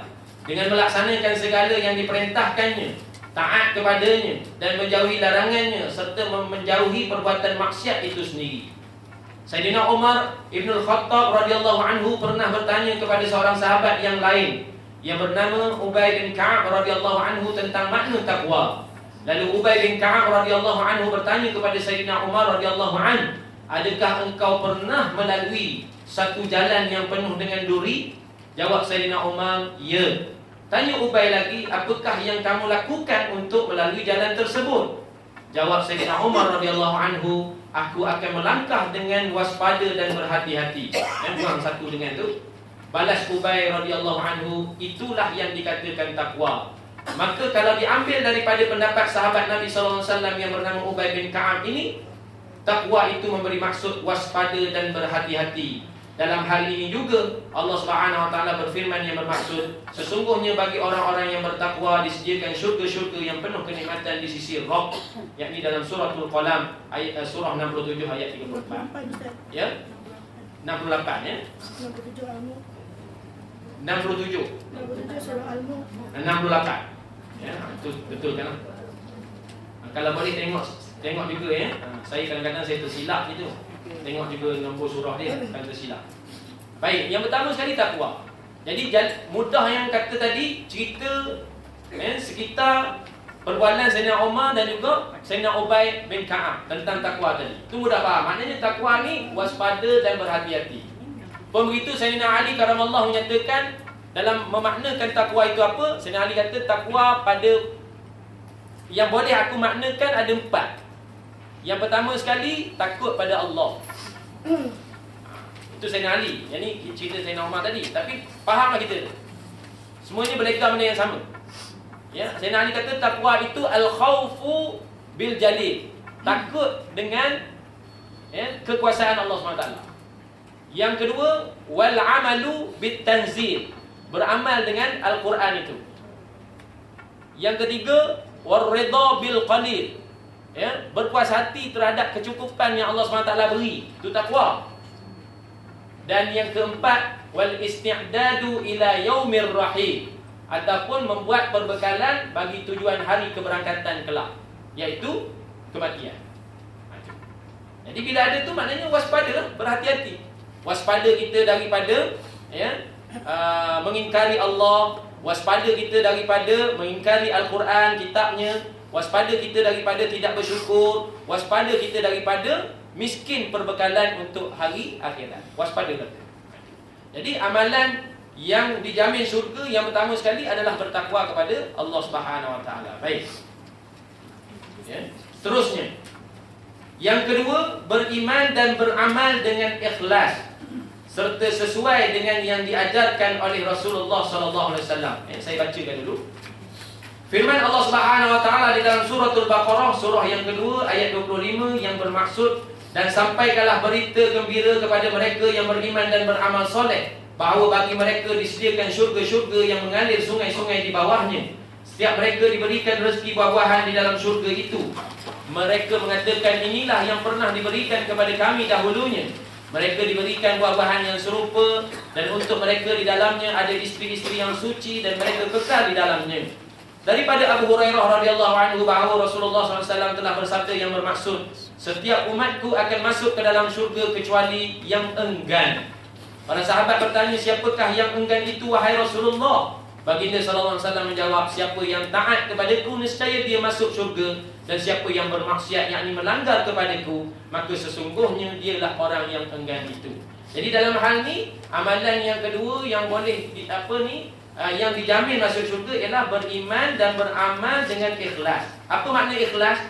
dengan melaksanakan segala yang diperintahkannya, taat kepadanya dan menjauhi larangannya serta menjauhi perbuatan maksiat itu sendiri. Sayyidina Umar Ibn Khattab radhiyallahu anhu pernah bertanya kepada seorang sahabat yang lain yang bernama Ubay bin Ka'ab radhiyallahu anhu tentang makna takwa. Lalu Ubay bin Ka'ab radhiyallahu anhu bertanya kepada Sayyidina Umar radhiyallahu anhu, adakah engkau pernah melalui satu jalan yang penuh dengan duri? Jawab Sayyidina Umar, ya. Tanya Ubay lagi, apakah yang kamu lakukan untuk melalui jalan tersebut? Jawab Sayyidina Umar radhiyallahu anhu, aku akan melangkah dengan waspada dan berhati-hati. Kurang satu dengan tu. Balas Ubay radhiyallahu anhu, itulah yang dikatakan takwa. Maka kalau diambil daripada pendapat sahabat Nabi sallallahu alaihi wasallam yang bernama Ubay bin Ka'ab ini, takwa itu memberi maksud waspada dan berhati-hati. Dalam hal ini juga Allah Subhanahu Wa Taala berfirman yang bermaksud, sesungguhnya bagi orang-orang yang bertakwa disediakan syurga-syurga yang penuh kenikmatan di sisi Rabb, yakni dalam suratul Qalam ayat surah 67 ayat 34. Ya. 68 ya. 67 surah Al-Mulk 68. Ya, betul kan? Kalau boleh tengok juga ya. Saya kadang-kadang saya tersilap gitu. Tengok juga nombor surah dia kalau tersilap. Baik, yang pertama sekali takwa. Jadi mudah yang kata tadi cerita sekitar perbualan Sayyidina Umar dan juga Sayyidina Ubay bin Ka'ab tentang takwa tadi. Itu mudah faham. Maknanya takwa ni waspada dan berhati-hati. Begitu Sayyidina Ali karamallahu menyatakan dalam memaknakan takwa itu apa? Sayyidina Ali kata takwa pada yang boleh aku maknakan ada 4. Yang pertama sekali takut pada Allah. Itu Sayyidina Ali. Yang ni cerita Sayyidina Umar tadi. Tapi fahamlah kita. Semuanya berlegar benda yang sama. Ya, Sayyidina Ali kata takwa itu al-khawfu bil jalil. Takut dengan kekuasaan Allah SWT. Yang kedua, wal amalu bit tanzil. Beramal dengan Al-Quran itu. Yang ketiga, war ridha bil qalil. Ya, berpuas hati terhadap kecukupan yang Allah SWT beri. Itu takwa. Dan yang keempat, wal isti'dadu ila yaumir rahim. Ataupun membuat perbekalan bagi tujuan hari keberangkatan kelak, iaitu kematian. Jadi bila ada tu maknanya waspada, berhati-hati. Waspada kita daripada mengingkari Allah, waspada kita daripada mengingkari Al-Quran, kitabnya, waspada kita daripada tidak bersyukur, waspada kita daripada miskin perbekalan untuk hari akhirat. Waspadalah. Jadi amalan yang dijamin syurga yang pertama sekali adalah bertakwa kepada Allah Subhanahu Wa Taala. Baik. Ya. Seterusnya, yang kedua, beriman dan beramal dengan ikhlas serta sesuai dengan yang diajarkan oleh Rasulullah sallallahu alaihi wasallam. Saya bacakan dulu. Firman Allah Subhanahu Wa Taala di dalam suratul Baqarah, surah yang kedua ayat 25, yang bermaksud, dan sampaikanlah berita gembira kepada mereka yang beriman dan beramal soleh, bahawa bagi mereka disediakan syurga-syurga yang mengalir sungai-sungai di bawahnya. Setiap mereka diberikan rezeki buah-buahan di dalam syurga itu. Mereka mengatakan, inilah yang pernah diberikan kepada kami dahulunya. Mereka diberikan buah-buahan yang serupa, dan untuk mereka di dalamnya ada isteri-isteri yang suci, dan mereka kekal di dalamnya. Daripada Abu Hurairah radhiyallahu anhu bahawa Rasulullah SAW telah bersabda yang bermaksud, setiap umatku akan masuk ke dalam syurga kecuali yang enggan. Para sahabat bertanya, siapakah yang enggan itu wahai Rasulullah? Baginda SAW menjawab, siapa yang taat kepadaku nescaya dia masuk syurga, dan siapa yang bermaksiat yakni melanggar kepadaku, maka sesungguhnya dialah orang yang enggan itu. Jadi dalam hal ni, amalan yang kedua yang boleh yang dijamin masuk syurga ialah beriman dan beramal dengan ikhlas. Apa makna ikhlas?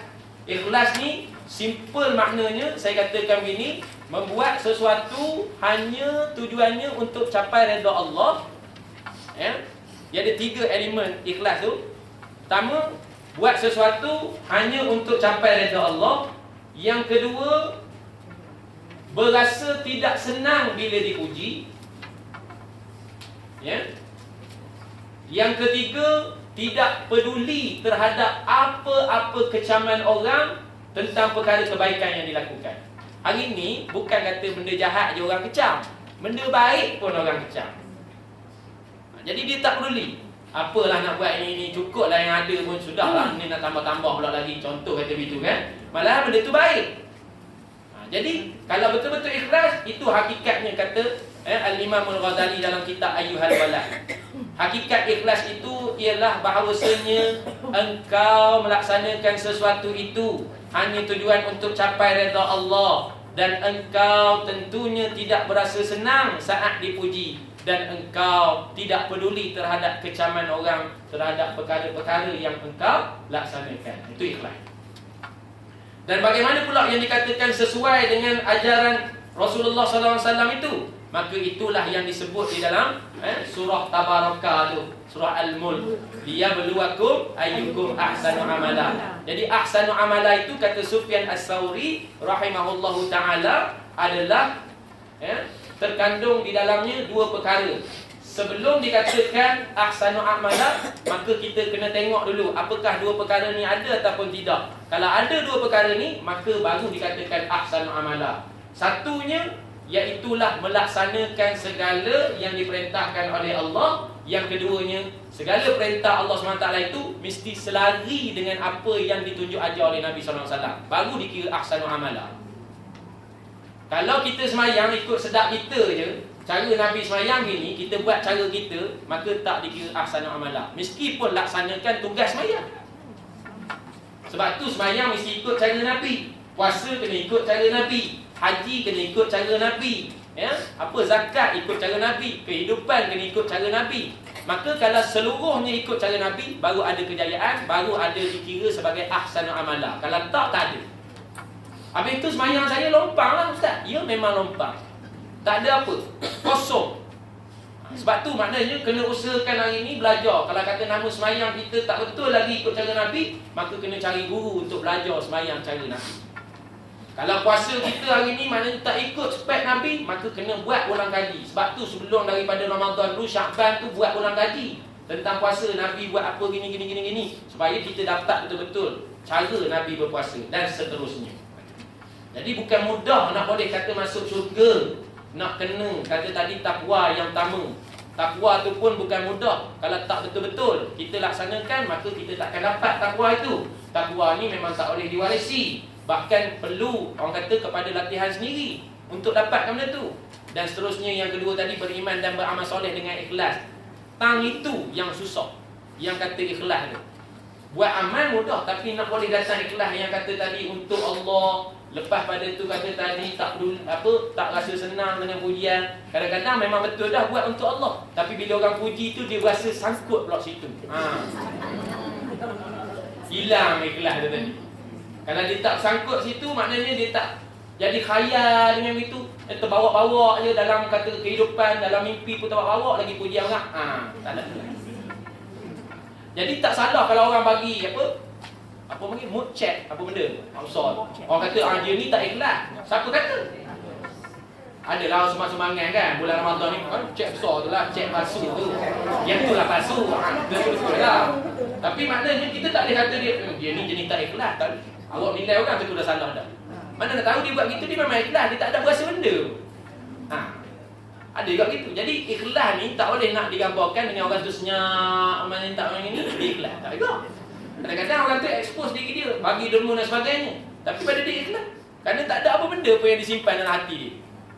Ikhlas ni simple maknanya, saya katakan begini, membuat sesuatu hanya tujuannya untuk capai redha Allah. Dia ada 3 elemen ikhlas tu. Pertama, buat sesuatu hanya untuk capai redha Allah. Yang kedua, berasa tidak senang bila dipuji. Yang ketiga, tidak peduli terhadap apa-apa kecaman orang tentang perkara kebaikan yang dilakukan. Hari ni bukan kata benda jahat je orang kecam, benda baik pun orang kecam. Jadi dia tak peduli. Apalah nak buat ni cukuplah yang ada pun sudahlah, ni nak tambah-tambah pula lagi, contoh kata begitu kan. Malah benda tu baik. Jadi kalau betul-betul ikhlas, itu hakikatnya kata Al-Imam Al-Ghazali dalam kitab Ayyuhal Walad. Hakikat ikhlas itu ialah bahawasanya engkau melaksanakan sesuatu itu hanya tujuan untuk capai redha Allah, dan engkau tentunya tidak berasa senang saat dipuji, dan engkau tidak peduli terhadap kecaman orang terhadap perkara-perkara yang engkau laksanakan. Itu ikhlas. Dan bagaimana pula yang dikatakan sesuai dengan ajaran Rasulullah SAW itu? Maka itulah yang disebut di dalam surah Tabarakah tu, surah Al-Mulk. Liyabluwakum ayyukum ahsanu amala. Jadi ahsanu amala itu kata Sufyan As-Sauri rahimahullahu taala adalah terkandung di dalamnya 2 perkara. Sebelum dikatakan ahsanu amala, maka kita kena tengok dulu apakah 2 perkara ni ada ataupun tidak. Kalau ada 2 perkara ni, maka baru dikatakan ahsanu amala. Satunya iaitulah melaksanakan segala yang diperintahkan oleh Allah. Yang keduanya, segala perintah Allah SWT itu mesti selari dengan apa yang ditunjuk ajar oleh Nabi SAW. Baru dikira ahsanu amala. Kalau kita semayang ikut sedap kita je, cara Nabi semayang gini, kita buat cara kita, maka tak dikira ahsanu amala. Meskipun laksanakan tugas semayang. Sebab tu semayang mesti ikut cara Nabi. Puasa kena ikut cara Nabi. Haji kena ikut cara Nabi. Zakat ikut cara Nabi. Kehidupan kena ikut cara Nabi. Maka kalau seluruhnya ikut cara Nabi, baru ada kejayaan, baru ada dikira sebagai ahsanu amala. Kalau tak ada. Habis itu semayang saya lompang lah Ustaz. Ya, memang lompang. Tak ada apa. Kosong. Sebab tu maknanya kena usahakan hari ni belajar. Kalau kata nama semayang kita tak betul lagi ikut cara Nabi, maka kena cari guru untuk belajar semayang cara Nabi. Kalau puasa kita hari ni maknanya tak ikut spek Nabi, maka kena buat ulang kaji. Sebab tu sebelum daripada Ramadan dulu, Syakban tu buat ulang kaji tentang puasa. Nabi buat apa gini, supaya kita dapat betul-betul cara Nabi berpuasa dan seterusnya. Jadi bukan mudah nak boleh kata masuk syurga. Nak kena kata tadi takwa yang pertama. Takwa tu pun bukan mudah. Kalau tak betul-betul kita laksanakan, maka kita takkan dapat takwa itu. Takwa ni memang tak boleh diwarisi. Bahkan perlu orang kata kepada latihan sendiri untuk dapatkan benda tu. Dan seterusnya yang kedua tadi, beriman dan beramal soleh dengan ikhlas. Tang itu yang susah, yang kata ikhlas tu. Buat amal mudah, tapi nak boleh datang ikhlas yang kata tadi untuk Allah. Lepas pada tu kata tadi tak perlu tak rasa senang dengan pujian. Kadang-kadang memang betul dah buat untuk Allah, tapi bila orang puji tu dia rasa sangkut pula situ. Hilang ikhlas dia tadi. Kalau dia tak sangkut situ, maknanya dia tak jadi khayal dengan itu. Terbawa-bawa je dalam kata kehidupan, dalam mimpi pun terbawa-bawa lagi puji orang. Tak ada. Jadi tak salah kalau orang bagi apa panggil mood check, apa benda? Outside. Orang kata dia ni tak ikhlas. Siapa kata? Adalah semangat-semangat kan bulan Ramadan ni cek besar tu lah, cek palsu tu. Yang tu lah palsu. Betul lah. Tapi maknanya kita tak boleh kata dia ni jenis tak ikhlas. Awak nilai orang tu dah salah dah. Mana nak tahu dia buat gitu dia memang ikhlas, dia tak ada berasa benda. Ada juga gitu. Jadi ikhlas ni tak boleh nak digambarkan dengan orang tu senyap, mana tak orang ini dia ikhlas. Tak juga. Kadang-kadang orang tu expose diri dia, bagi derma dan sebagainya. Tapi pada dia ikhlas. Kerana tak ada apa benda pun yang disimpan dalam hati dia.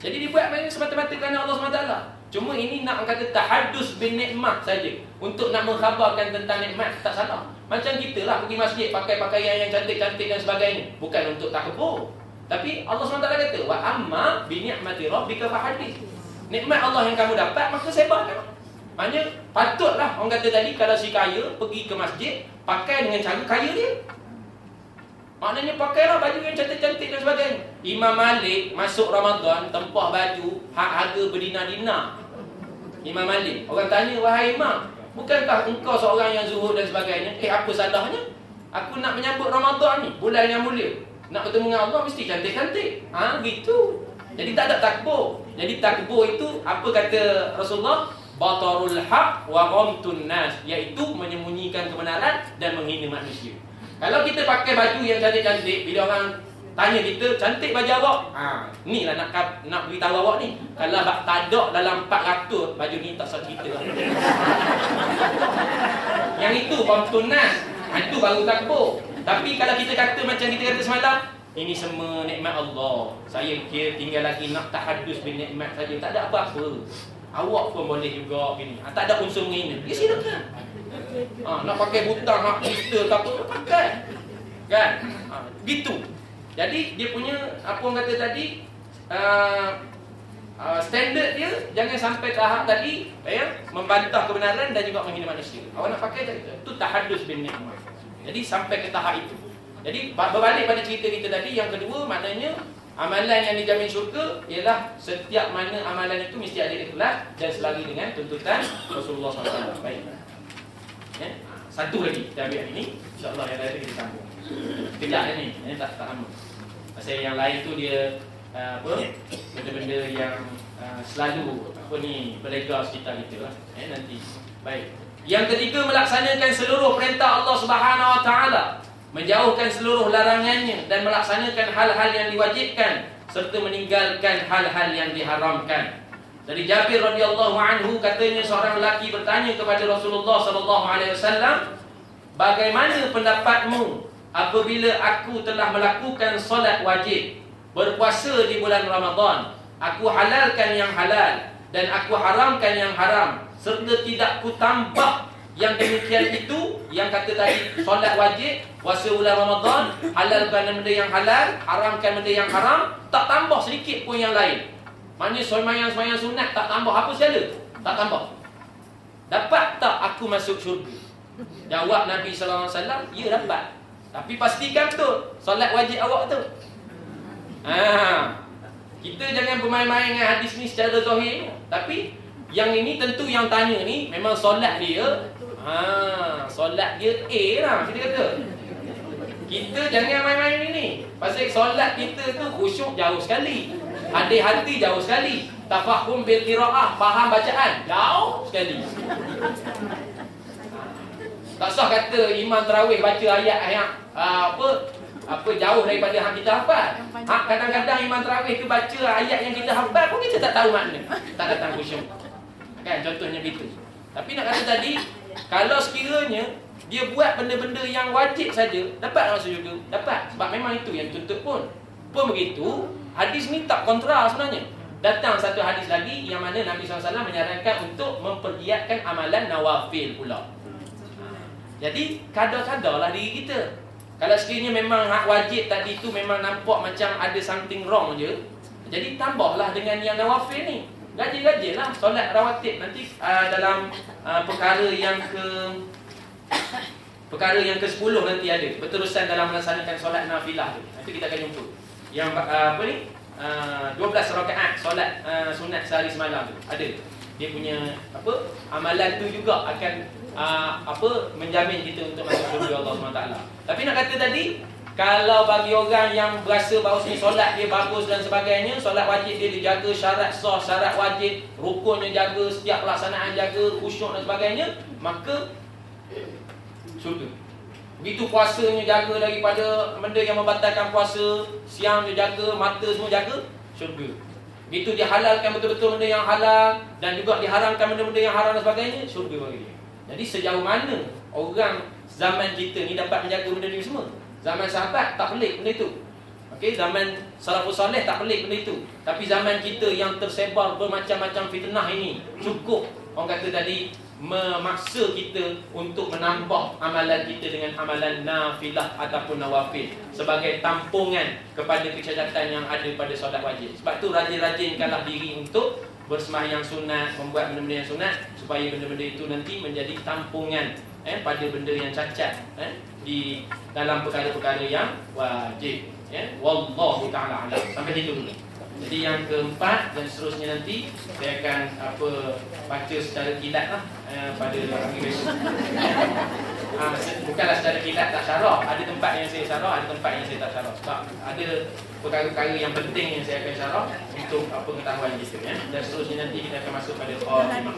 Jadi dia buat semata-mata kerana Allah SWT. Cuma ini nak kata tahadus bin nikmat saja. Untuk nak mengkhabarkan tentang nikmat, tak salah. Macam kita lah pergi masjid pakai pakaian yang cantik-cantik dan sebagainya. Bukan untuk takbur. Tapi Allah SWT kata, wa amma bi ni'mati rabbika fahadith. Nikmat Allah yang kamu dapat, maka sebarkan. Maknanya patutlah orang kata tadi kalau si kaya pergi ke masjid pakai dengan cara kaya dia. Maknanya pakailah baju yang cantik-cantik dan sebagainya. Imam Malik masuk Ramadan tempah baju harga berdina-dina. Imam Malik, orang tanya, wahai Imam, bukankah engkau seorang yang zuhud dan sebagainya? Apa salahnya? Aku nak menyambut Ramadan ni, bulan yang mulia. Nak bertemu dengan Allah mesti cantik-cantik. Gitu. Jadi tak ada takbur. Jadi takbur itu apa kata Rasulullah? Batarul haq wa ghamtun nas, iaitu menyembunyikan kebenaran dan menghina manusia. Kalau kita pakai baju yang cantik-cantik, bila orang tanya kita, cantik baju awak. Ni lah nak beritahu awak ni. Kalau tak ada dalam 400, baju ni tak sah cerita lah. Yang itu ghamtun nas. Itu baru takbur. Tapi kalau kita kata macam kita kata semalam, ini semua nikmat Allah. Saya kira tinggal lagi nak tahadus bin nikmat saja. Tak ada apa-apa. Awak pun boleh juga gini. Tak ada unsur menghina. Ya silakan. Nak pakai butang, nak kristal ke apa, pakai. Kan? Gitu. Jadi dia punya apa orang kata tadi, standard dia jangan sampai tahap tadi membantah kebenaran dan juga menghina manusia. Awak nak pakai tak? Itu tahadus bin nikmat. Jadi sampai ke tahap itu. Jadi berbalik pada cerita kita tadi, yang kedua maknanya amalan yang dijamin syurga ialah setiap mana amalan itu mesti ada ikhlas dan selari dengan tuntutan Rasulullah SAW. Baik. Satu lagi kita ambil ini, insya-Allah yang lain kita sambung. Kejap ni, ini tak lama. Pasal yang lain tu dia benda-benda yang selalu berlega sekitar kita lah. Nanti. Baik. Yang ketiga, melaksanakan seluruh perintah Allah Subhanahu Wa Taala, menjauhkan seluruh larangannya dan melaksanakan hal-hal yang diwajibkan serta meninggalkan hal-hal yang diharamkan. Dari Jabir radhiyallahu anhu katanya seorang lelaki bertanya kepada Rasulullah sallallahu alaihi wasallam, "Bagaimana pendapatmu apabila aku telah melakukan solat wajib, berpuasa di bulan Ramadan, aku halalkan yang halal dan aku haramkan yang haram, serta tidak ku tambah yang demikian itu, yang kata tadi solat wajib, puasa bulan Ramadan, halalkan benda yang halal, haramkan benda yang haram, tak tambah sedikit pun yang lain." Maknanya sembahyang sunat tak tambah apa sekali, tak tambah. Dapat tak aku masuk syurga? Jawab Nabi sallallahu alaihi wasallam, ya dapat. Tapi pastikan betul solat wajib awak tu. Kita jangan bermain-main dengan hadis ni secara zahir. Tapi yang ini tentu yang tanya ni memang solat dia solat dia A lah kita kata. Kita jangan main-main ini. Pasal solat kita tu khusyuk jauh sekali, hati-hati jauh sekali, tafahum bil qiraah, faham bacaan jauh sekali. Tak sah kata imam tarawih baca ayat yang apa jauh daripada yang kita hafal. Kadang-kadang imam tarawih tu baca ayat yang kita hafal pun kita tak tahu makna. Tak datang khusyuk. Kan contohnya begitu. Tapi nak kata tadi, kalau sekiranya dia buat benda-benda yang wajib saja, dapat masuk syurga? Dapat. Sebab memang itu yang tuntut pun. Pun begitu, hadis ni tak kontra sebenarnya. Datang satu hadis lagi yang mana Nabi SAW menyarankan untuk mempergiatkan amalan nawafil pula. Jadi kadar-kadarlah diri kita. Kalau sekiranya memang hak wajib tadi tu memang nampak macam ada something wrong je, jadi tambahlah dengan yang nawafil ni. Gaji-gajilah solat rawatib nanti dalam perkara yang ke-10 nanti ada berterusan dalam melaksanakan solat nafilah tu. Nanti kita akan jumpa. Yang 12 rakaat solat sunat sehari semalam tu ada. Dia punya amalan tu juga akan menjamin kita untuk masuk syurga Allah SWT. Tapi nak kata tadi, kalau bagi orang yang berasa bahawasanya solat dia bagus dan sebagainya, solat wajib dia dijaga, syarat sah, syarat wajib, rukunnya jaga, setiap pelaksanaan jaga, khusyuk dan sebagainya, maka syurga. Begitu puasanya jaga daripada benda yang membatalkan puasa, siang dia jaga, mata semua jaga, syurga. Begitu dia halalkan betul-betul benda yang halal dan juga diharamkan benda-benda yang haram dan sebagainya, syurga bagi dia. Jadi sejauh mana orang zaman kita ni dapat menjaga benda ni semua? Zaman sahabat tak pelik benda itu. Okey, zaman salafus soleh tak pelik benda itu. Tapi zaman kita yang tersebar bermacam-macam fitnah ini, cukup orang kata tadi memaksa kita untuk menambah amalan kita dengan amalan nafilah ataupun nawafil sebagai tampungan kepada kecacatan yang ada pada solat wajib. Sebab tu rajin-rajinkanlah diri untuk bersembahyang sunat, membuat benda-benda yang sunat supaya benda-benda itu nanti menjadi tampungan pada benda yang cacat di dalam perkara-perkara yang wajib. Wallahu ta'ala alam. Sampai situ dulu. Jadi yang keempat dan seterusnya nanti saya akan baca secara kilat lah pada hari besok. Bukanlah secara kilat tak syarah. Ada tempat yang saya syarah, ada tempat yang saya tak syarah. Sebab ada perkara-perkara yang penting yang saya akan syarah untuk pengetahuan kita. Dan seterusnya nanti kita akan masuk pada khatimah.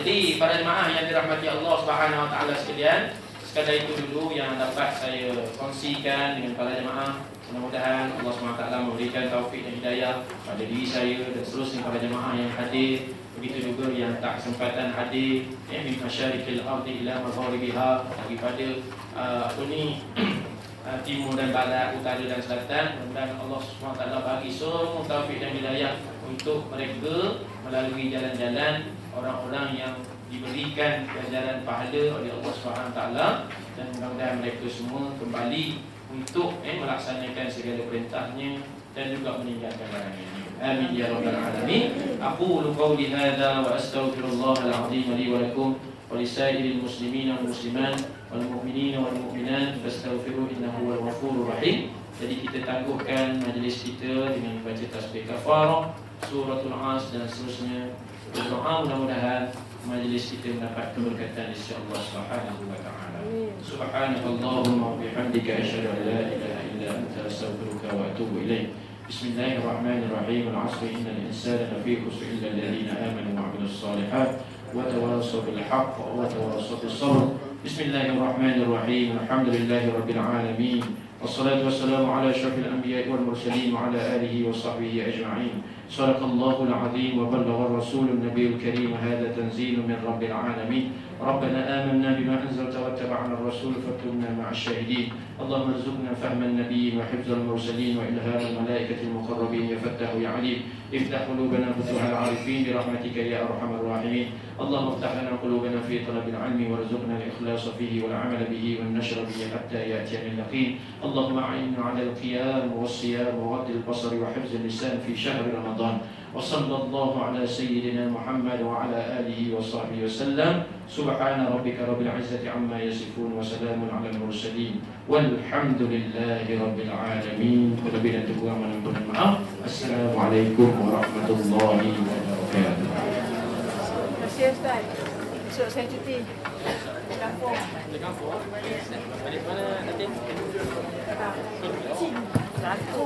Jadi para jemaah yang dirahmati Allah Subhanahu Wa Taala sekalian, sekadar itu dulu yang dapat saya kongsikan dengan para jemaah. Mudah-mudahan Allah SWT memberikan taufik dan hidayah pada diri saya dan seterusnya para jemaah yang hadir. Begitu juga yang tak kesempatan hadir, min masyarikil ardi ila magharibiha, daripada timur dan barat, utara dan selatan. Mudah-mudahan Allah SWT bagi semua taufik dan hidayah untuk mereka melalui jalan-jalan orang-orang yang diberikan ganjaran pahala oleh Allah SWT, dan mudah-mudahan mereka semua kembali untuk melaksanakan segala perintahnya dan juga meninggalkan larangannya. Amin ya rabbal alamin. Aqulu qawli hadza wa astaghfirullahal azim li wa lakum wa lisairil muslimin wal muslimat wal mu'minin wal mu'minat fastaghfiruhu innahu huwal ghafurur rahim. Jadi kita tangguhkan majlis kita dengan baca tasbih kafarah, suratul As dan seterusnya. Berdoa mudah-mudahan majlis kita mendapat keberkatan insya-Allah Subhanahu wa taala. Subhanakallahumma wa bihamdika asyhadu an la ilaha illa anta astaghfiruka wa atubu ilaik. Bismillahirrahmanirrahim. Al-'asri innal insana lafi khusr illa alladhina amanu wa 'amilus shalihat wa tawassaw bil haqq wa tawassaw bis sabr. Bismillahirrahmanirrahim. Alhamdulillahirabbil alamin. Wassalatu wassalamu ala asyrafil anbiya'i wal mursalin wa ala alihi wa sahbihi ajma'in. Sadaqallahul azim wa ballagha rasulun nabiyul karim. Hadha tanzilun min rabbil alamin. ربنا آمنا بما أنزلت واتبعنا الرسول فاكتبنا مع الشاهدين. اللهم ارزقنا فهم النبي وحفظ المرسلين وإلهام الملائكة المقربين يا فتاح يا عليم. افتح قلوبنا فتوح العارفين برحمتك يا أرحم الراحمين. اللهم افتح لنا قلوبنا في طلب العلم وارزقنا الإخلاص فيه والعمل به والنشر به حتى يأتينا اليقين. اللهم أعنا على القيام والصيام وغض البصر وحفظ اللسان في شهر رمضان. وصلى الله على سيدنا محمد وعلى آله وصحبه وسلم. سبحان ربك رب العزة عما يصفون وسلام على المرسلين والحمد لله رب العالمين. Kelebihan dan kekurangan mohon maaf. Assalamualaikum warahmatullahi wabarakatuh. Terima kasih Ustaz. Besok saya cuti. Di kampung. Di kampung? Balik mana nanti? Satu.